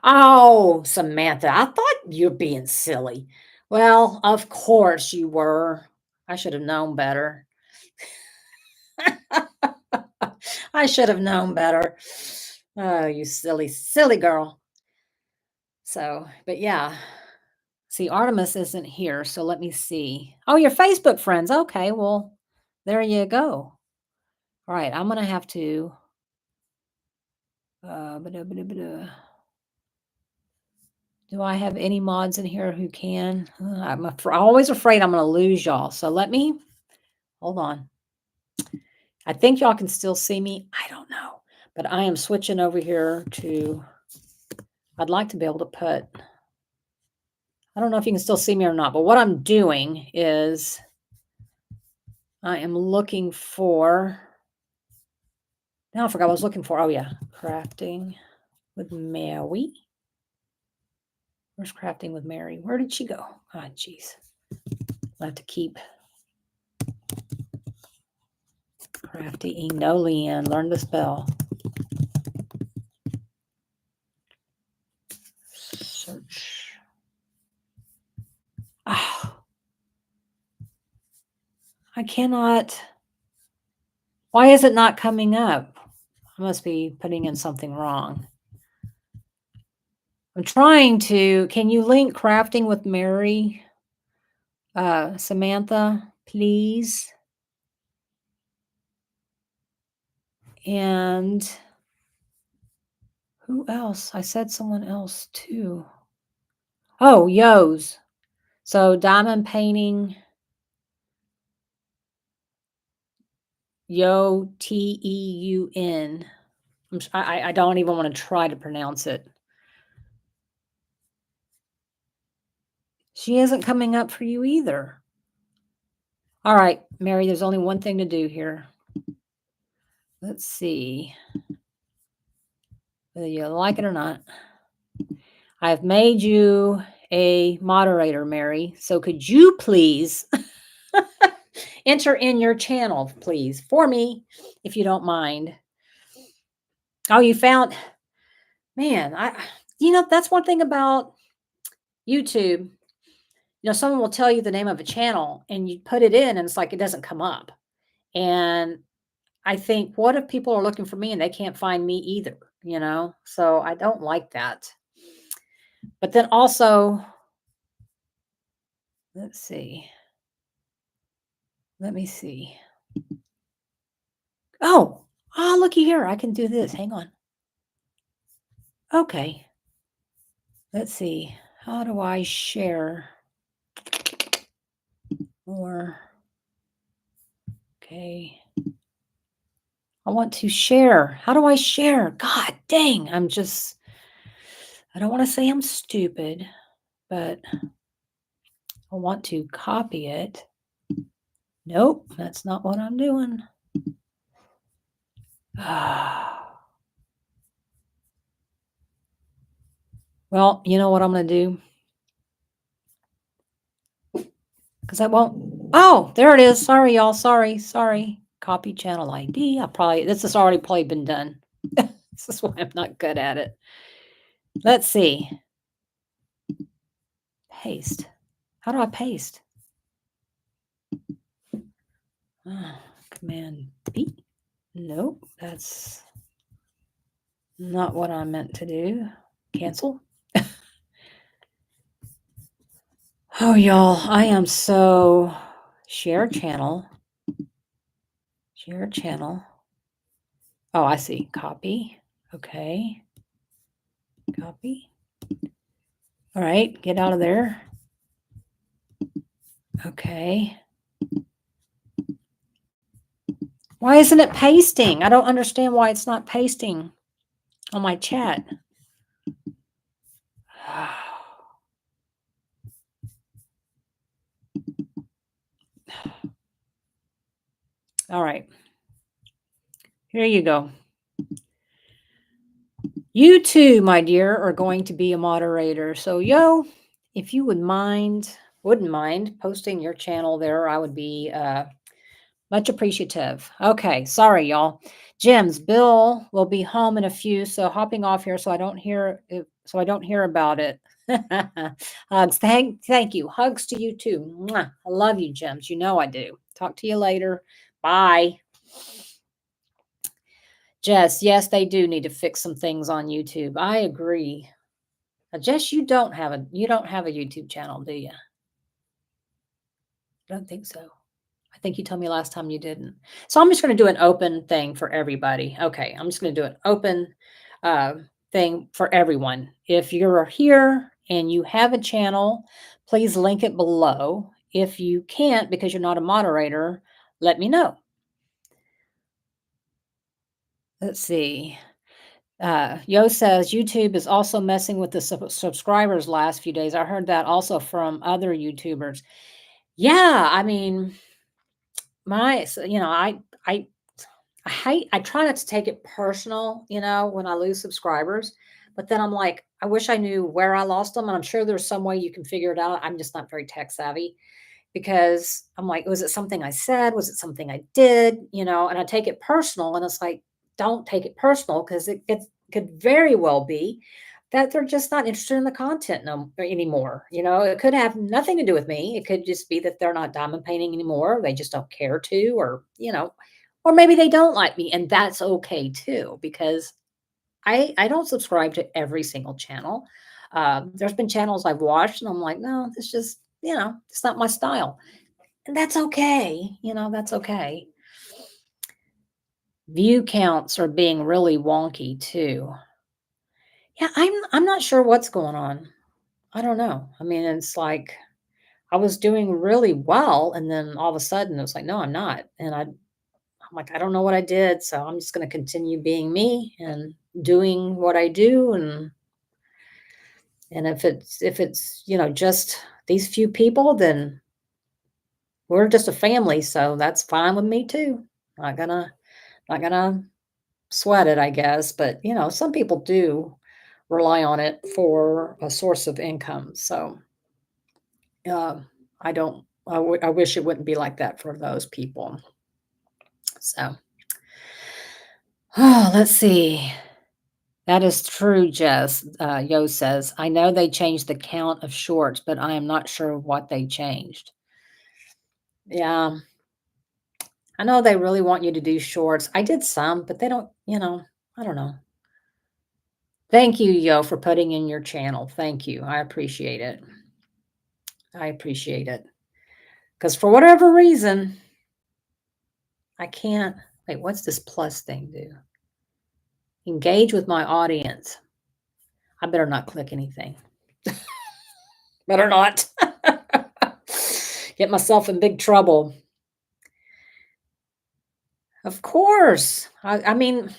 Oh, Samantha, I thought you were being silly. Well, of course you were. I should have known better. I should have known better. Oh, you silly, silly girl. So, but yeah. See, Artemis isn't here, so let me see. Oh, your Facebook friends. Okay, well, there you go. All right, I'm gonna have to. Do I have any mods in here who can? I'm always afraid I'm gonna lose y'all. So let me hold on. I think y'all can still see me. I don't know, but I am switching over here to. I'd like to be able to put. I don't know if you can still see me or not, but what I'm doing is I am looking for. Now I forgot what I was looking for. Oh, yeah. Crafting with Mary. Where's Crafting with Mary? Where did she go? Oh, jeez. I have to keep crafting. No, Leanne. Learn the spell. Search. Oh, I cannot. Why is it not coming up? I must be putting in something wrong. I'm trying to. Can you link Crafting with Mary, Samantha, please? And who else? I said someone else too. Oh, Yo's. So diamond painting. Yo, Teun. I don't even want to try to pronounce it. She isn't coming up for you either. All right, Mary, there's only one thing to do here. Let's see whether you like it or not. I've made you a moderator, Mary. So could you please enter in your channel, please, for me, if you don't mind. Oh, you found, man, that's one thing about YouTube. someone will tell you the name of a channel and you put it in and it's like it doesn't come up. And I think, what if people are looking for me and they can't find me either? So I don't like that. But then also, let's see. Let me see. Oh, looky here. I can do this. Hang on. Okay. Let's see. How do I share more? Okay. I want to share. How do I share? God dang. I don't want to say I'm stupid, but I want to copy it. Nope, that's not what I'm doing. Well, you know what I'm going to do? Because I won't. Oh, there it is. Sorry, y'all. Sorry. Copy channel ID. This has already probably been done. This is why I'm not good at it. Let's see. Paste. How do I paste? Command B. Nope, that's not what I meant to do. Cancel. Oh, y'all, I am so share channel. Share channel. Oh, I see. Copy. Okay. Copy. All right, get out of there. Okay. Why isn't it pasting? I don't understand why it's not pasting on my chat. All right. Here you go. You too, my dear, are going to be a moderator. So, if you wouldn't mind posting your channel there, I would be much appreciative. Okay, sorry, y'all. Gems, Bill will be home in a few, so hopping off here so I don't hear about it. Hugs. Thank you. Hugs to you too. Mwah. I love you, Gems. You know I do. Talk to you later. Bye. Jess, yes, they do need to fix some things on YouTube. I agree. Jess, you don't have a YouTube channel, do you? I don't think so. I think you told me last time you didn't. So I'm just going to do an open thing for everybody. Okay, I'm just going to do an open thing for everyone. If you're here and you have a channel, please link it below. If you can't because you're not a moderator, let me know. Let's see. Yo says YouTube is also messing with the subscribers last few days. I heard that also from other YouTubers. Yeah, I mean, I try not to take it personal, when I lose subscribers, but then I'm like, I wish I knew where I lost them. And I'm sure there's some way you can figure it out. I'm just not very tech savvy because I'm like, was it something I said? Was it something I did? And I take it personal and it's like, don't take it personal because it could very well be that they're just not interested in the content anymore. It could have nothing to do with me. It could just be that they're not diamond painting anymore. They just don't care to, or maybe they don't like me, and that's okay too, because I don't subscribe to every single channel. There's been channels I've watched and I'm like, no, it's just, it's not my style. And that's okay. That's okay. View counts are being really wonky too. Yeah, I'm not sure what's going on. I don't know. I mean, it's like I was doing really well, and then all of a sudden it was like, no, I'm not. And I'm like, I don't know what I did, so I'm just going to continue being me and doing what I do. And if it's just these few people, then we're just a family, so that's fine with me too. Not gonna sweat it, I guess. But some people do rely on it for a source of income. So I don't. I wish it wouldn't be like that for those people. So, let's see. That is true, Jess. Yo says, I know they changed the count of shorts, but I am not sure what they changed. Yeah, I know they really want you to do shorts. I did some, but they don't, I don't know. Thank you, Yo, for putting in your channel. Thank you. I appreciate it. I appreciate it. Because for whatever reason, I can't. Wait, what's this plus thing do? Engage with my audience. I better not click anything. Better not. Get myself in big trouble. Of course. I mean,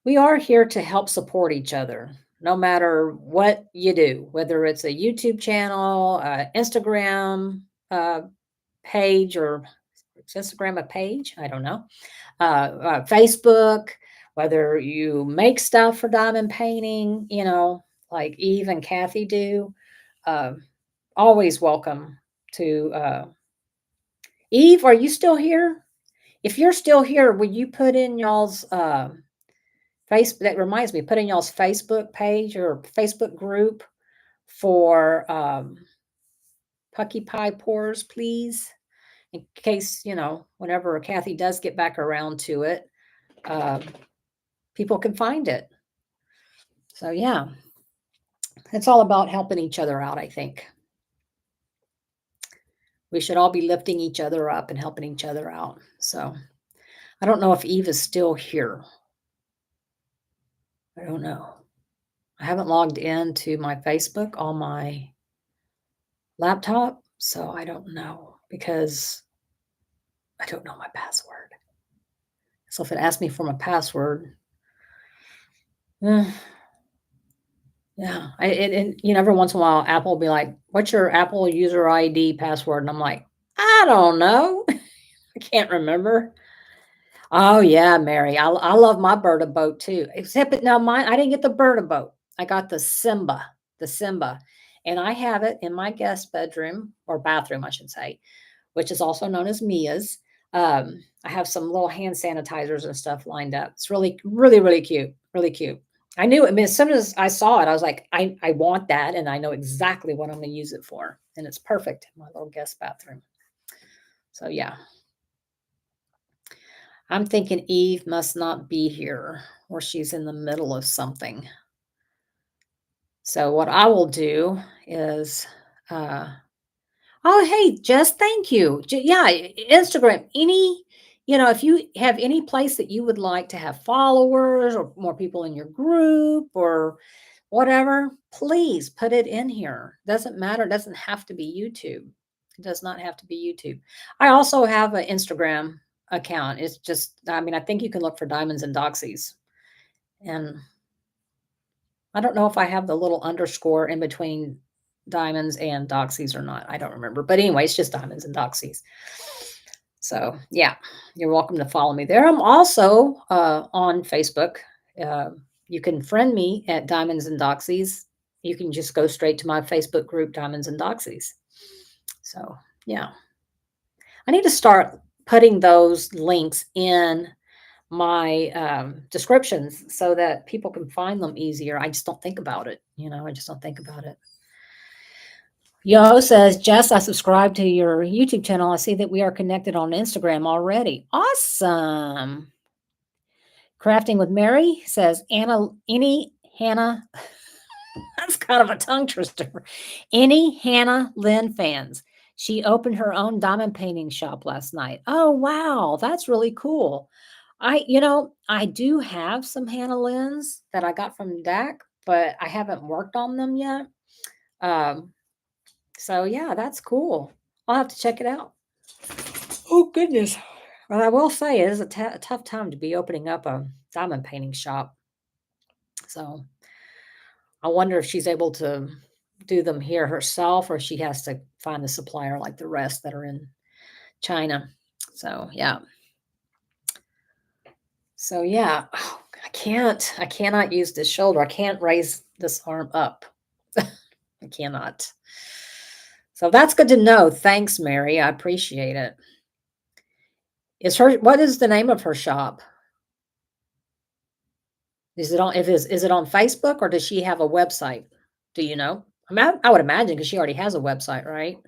we are here to help support each other, no matter what you do, whether it's a YouTube channel, Instagram page, or is Instagram a page? I don't know. Facebook, whether you make stuff for diamond painting, like Eve and Kathy do. Uh, Always welcome to Eve. Are you still here? If you're still here, will you put in y'all's Facebook? That reminds me, put in y'all's Facebook page or Facebook group for Pucky Pie Pours, please, in case whenever Kathy does get back around to it, uh, people can find it. So yeah, it's all about helping each other out. I think we should all be lifting each other up and helping each other out. So I don't know if Eve is still here. I don't know. I haven't logged into my Facebook on my laptop, so I don't know because I don't know my password. So if it asks me for my password, yeah, every once in a while, Apple will be like, "What's your Apple user ID password?" And I'm like, "I don't know. I can't remember." Oh yeah, Mary, I love my Berta boat too. Except that now mine, I didn't get the Berta boat. I got the Simba, and I have it in my guest bedroom or bathroom, I should say, which is also known as Mia's. I have some little hand sanitizers and stuff lined up. It's really, really, really cute. Really cute. I knew it. I mean, as soon as I saw it, I was like, I want that, and I know exactly what I'm going to use it for. And it's perfect in my little guest bathroom. So yeah. I'm thinking Eve must not be here, or she's in the middle of something. So what I will do is, oh, hey, Jess, thank you. Yeah, Instagram. If you have any place that you would like to have followers or more people in your group or whatever, please put it in here. Doesn't matter. It doesn't have to be YouTube. It does not have to be YouTube. I also have an Instagram account. It's just, I mean, I think you can look for Diamonds and Doxies. And I don't know if I have the little underscore in between Diamonds and Doxies or not. I don't remember. But anyway, it's just Diamonds and Doxies. So yeah, you're welcome to follow me there. I'm also on Facebook. You can friend me at Diamonds and Doxies. You can just go straight to my Facebook group, Diamonds and Doxies. So yeah, I need to start putting those links in my descriptions so that people can find them easier. I just don't think about it. I just don't think about it. Yo says, Jess, I subscribe to your YouTube channel. I see that we are connected on Instagram already. Awesome. Crafting with Mary says, Hannah, that's kind of a tongue twister. Any Hannah Lynn fans? She opened her own diamond painting shop last night. Oh, wow. That's really cool. I do have some Hannah Lynn's that I got from DAC, but I haven't worked on them yet. So yeah, that's cool. I'll have to check it out. Oh goodness. Well, I will say it is a tough time to be opening up a diamond painting shop. So I wonder if she's able to do them here herself or she has to find a supplier like the rest that are in China. So yeah. So yeah, I cannot use this shoulder. I can't raise this arm up. I cannot. So that's good to know. Thanks, Mary. I appreciate it. What is the name of her shop? Is it on if is it on Facebook or does she have a website? Do you know? I would imagine because she already has a website, right?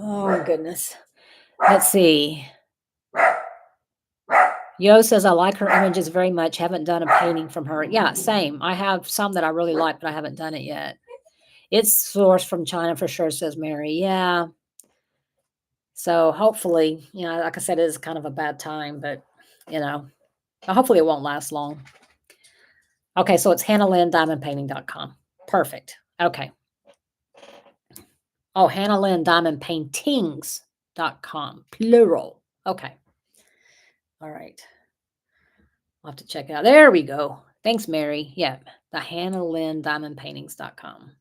Oh goodness. Let's see. Yo says I like her images very much. Haven't done a painting from her. Yeah, same. I have some that I really like, but I haven't done it yet. It's sourced from China for sure, says Mary. Yeah. So hopefully, like I said, it is kind of a bad time, but hopefully it won't last long. Okay, so it's HannahLynnDiamondPainting.com. Perfect. Okay. Oh, HannahLynnDiamondPaintings.com. Plural. Okay. All right. I'll have to check it out. There we go. Thanks, Mary. Yeah, the HannahLynnDiamondPaintings.com.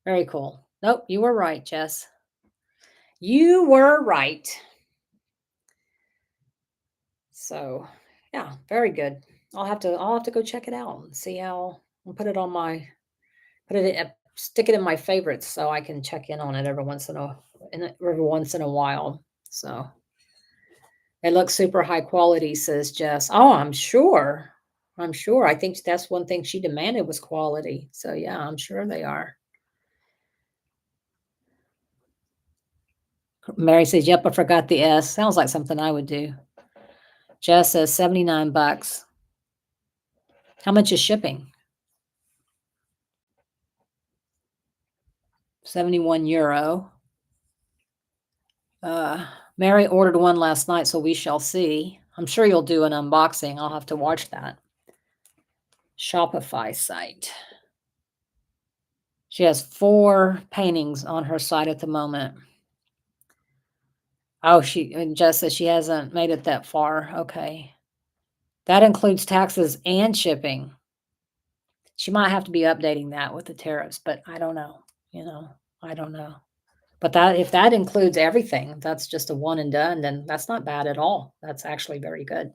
Very cool. Nope, you were right, Jess. You were right. So, yeah, very good. I'll have to go check it out and see how I'll put it on my stick it in my favorites so I can check in on it every once in a while. So, it looks super high quality, says Jess. Oh, I'm sure. I'm sure. I think that's one thing she demanded was quality. So, yeah, I'm sure they are. Mary says, "Yep, I forgot the S." Sounds like something I would do. Jess says $79. How much is shipping? 71 euro. Mary ordered one last night, so we shall see. I'm sure you'll do an unboxing. I'll have to watch that. Shopify site. She has 4 paintings on her site at the moment. Oh, and Jess says she hasn't made it that far. Okay. That includes taxes and shipping. She might have to be updating that with the tariffs, but I don't know. I don't know. But if that includes everything, that's just a one and done, then that's not bad at all. That's actually very good.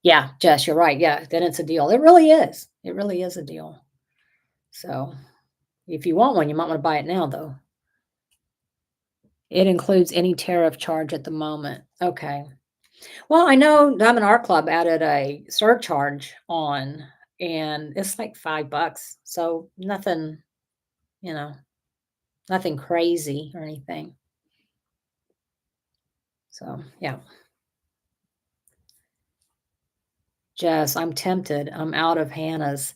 Yeah, Jess, you're right. Yeah, then it's a deal. It really is. It really is a deal. So if you want one, you might want to buy it now, though. It includes any tariff charge at the moment. Okay. Well, I know Diamond Art Club added a surcharge on, and it's like $5. So nothing, nothing crazy or anything. So, yeah. Jess, I'm tempted. I'm out of Hannah's.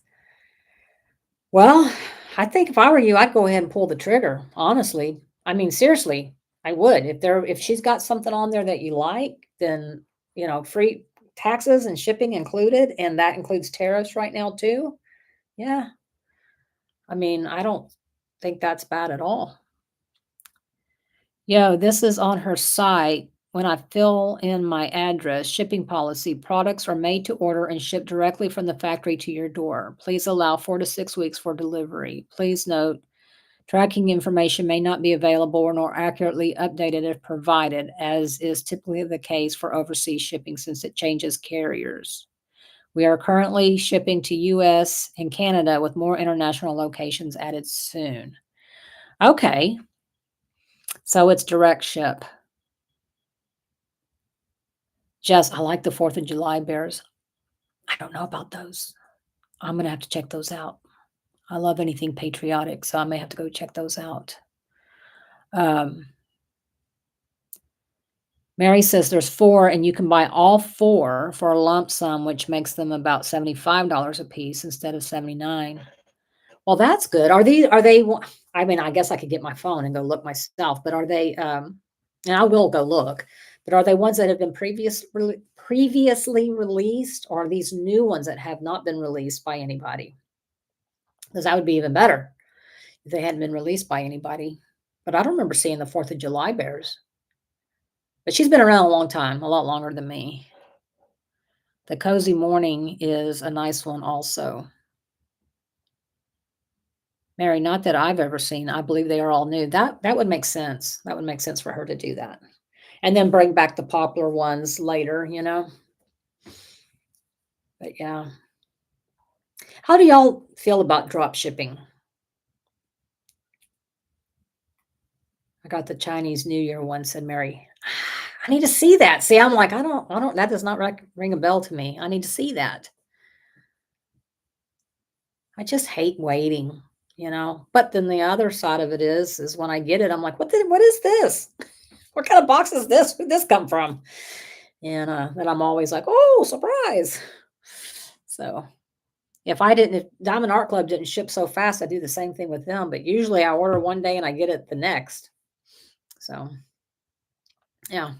Well, I think if I were you, I'd go ahead and pull the trigger, honestly. I mean, seriously, I would. If she's got something on there that you like, then, free taxes and shipping included, and that includes tariffs right now too. Yeah. I mean, I don't think that's bad at all. This is on her site. When I fill in my address, shipping policy, products are made to order and shipped directly from the factory to your door. Please allow 4 to 6 weeks for delivery. Please note, tracking information may not be available or nor accurately updated if provided, as is typically the case for overseas shipping since it changes carriers. We are currently shipping to US and Canada with more international locations added soon. Okay. So it's direct ship. Jess, I like the 4th of July bears. I don't know about those. I'm going to have to check those out. I love anything patriotic, so I may have to go check those out. Mary says there's 4, and you can buy all 4 for a lump sum, which makes them about $75 a piece instead of $79. Well, that's good. Are they, I mean, I guess I could get my phone and go look myself, but are they, and I will go look, but are they ones that have been previously released, or are these new ones that have not been released by anybody? Because that would be even better if they hadn't been released by anybody. But I don't remember seeing the 4th of July bears. But she's been around a long time, a lot longer than me. The Cozy Morning is a nice one also. Mary, not that I've ever seen. I believe they are all new. That would make sense. That would make sense for her to do that. And then bring back the popular ones later, But yeah. How do y'all feel about drop shipping? I got the Chinese New Year one, said Mary. I need to see that. See, I'm like, that does not ring a bell to me. I need to see that. I just hate waiting, But then the other side of it is when I get it, I'm like, what is this? What kind of box is this? Where'd this come from? And then I'm always like, oh, surprise. So if Diamond Art Club didn't ship so fast, I do the same thing with them. But usually I order one day and I get it the next. So yeah.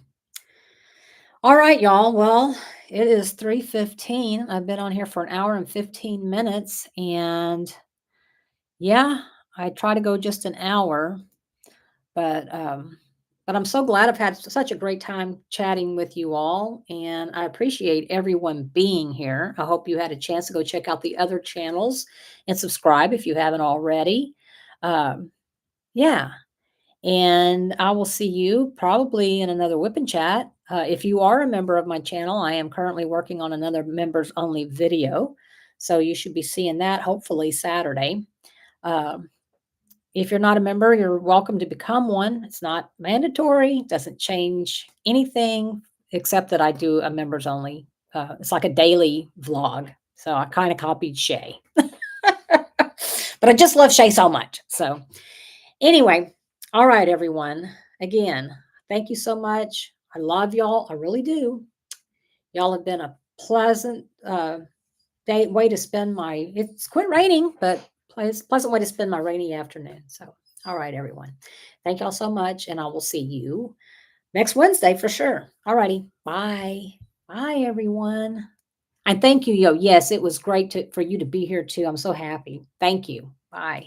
All right, y'all. Well, it is 3:15. I've been on here for an hour and 15 minutes. And yeah, I try to go just an hour. But I'm so glad I've had such a great time chatting with you all, and I appreciate everyone being here. I hope you had a chance to go check out the other channels and subscribe if you haven't already. Yeah, and I will see you probably in another Whip and Chat. If you are a member of my channel, I am currently working on another members only video, so you should be seeing that hopefully Saturday. If you're not a member, you're welcome to become one. It's not mandatory, doesn't change anything except that I do a members only. It's like a daily vlog. So I kind of copied Shay. But I just love Shay so much. So anyway, all right, everyone. Again, thank you so much. I love y'all. I really do. Y'all have been a pleasant way to spend it's quit raining, but it's a pleasant way to spend my rainy afternoon. So, all right, everyone. Thank y'all so much. And I will see you next Wednesday for sure. All righty. Bye. Bye, everyone. And thank you, yo. Yes, it was great for you to be here too. I'm so happy. Thank you. Bye.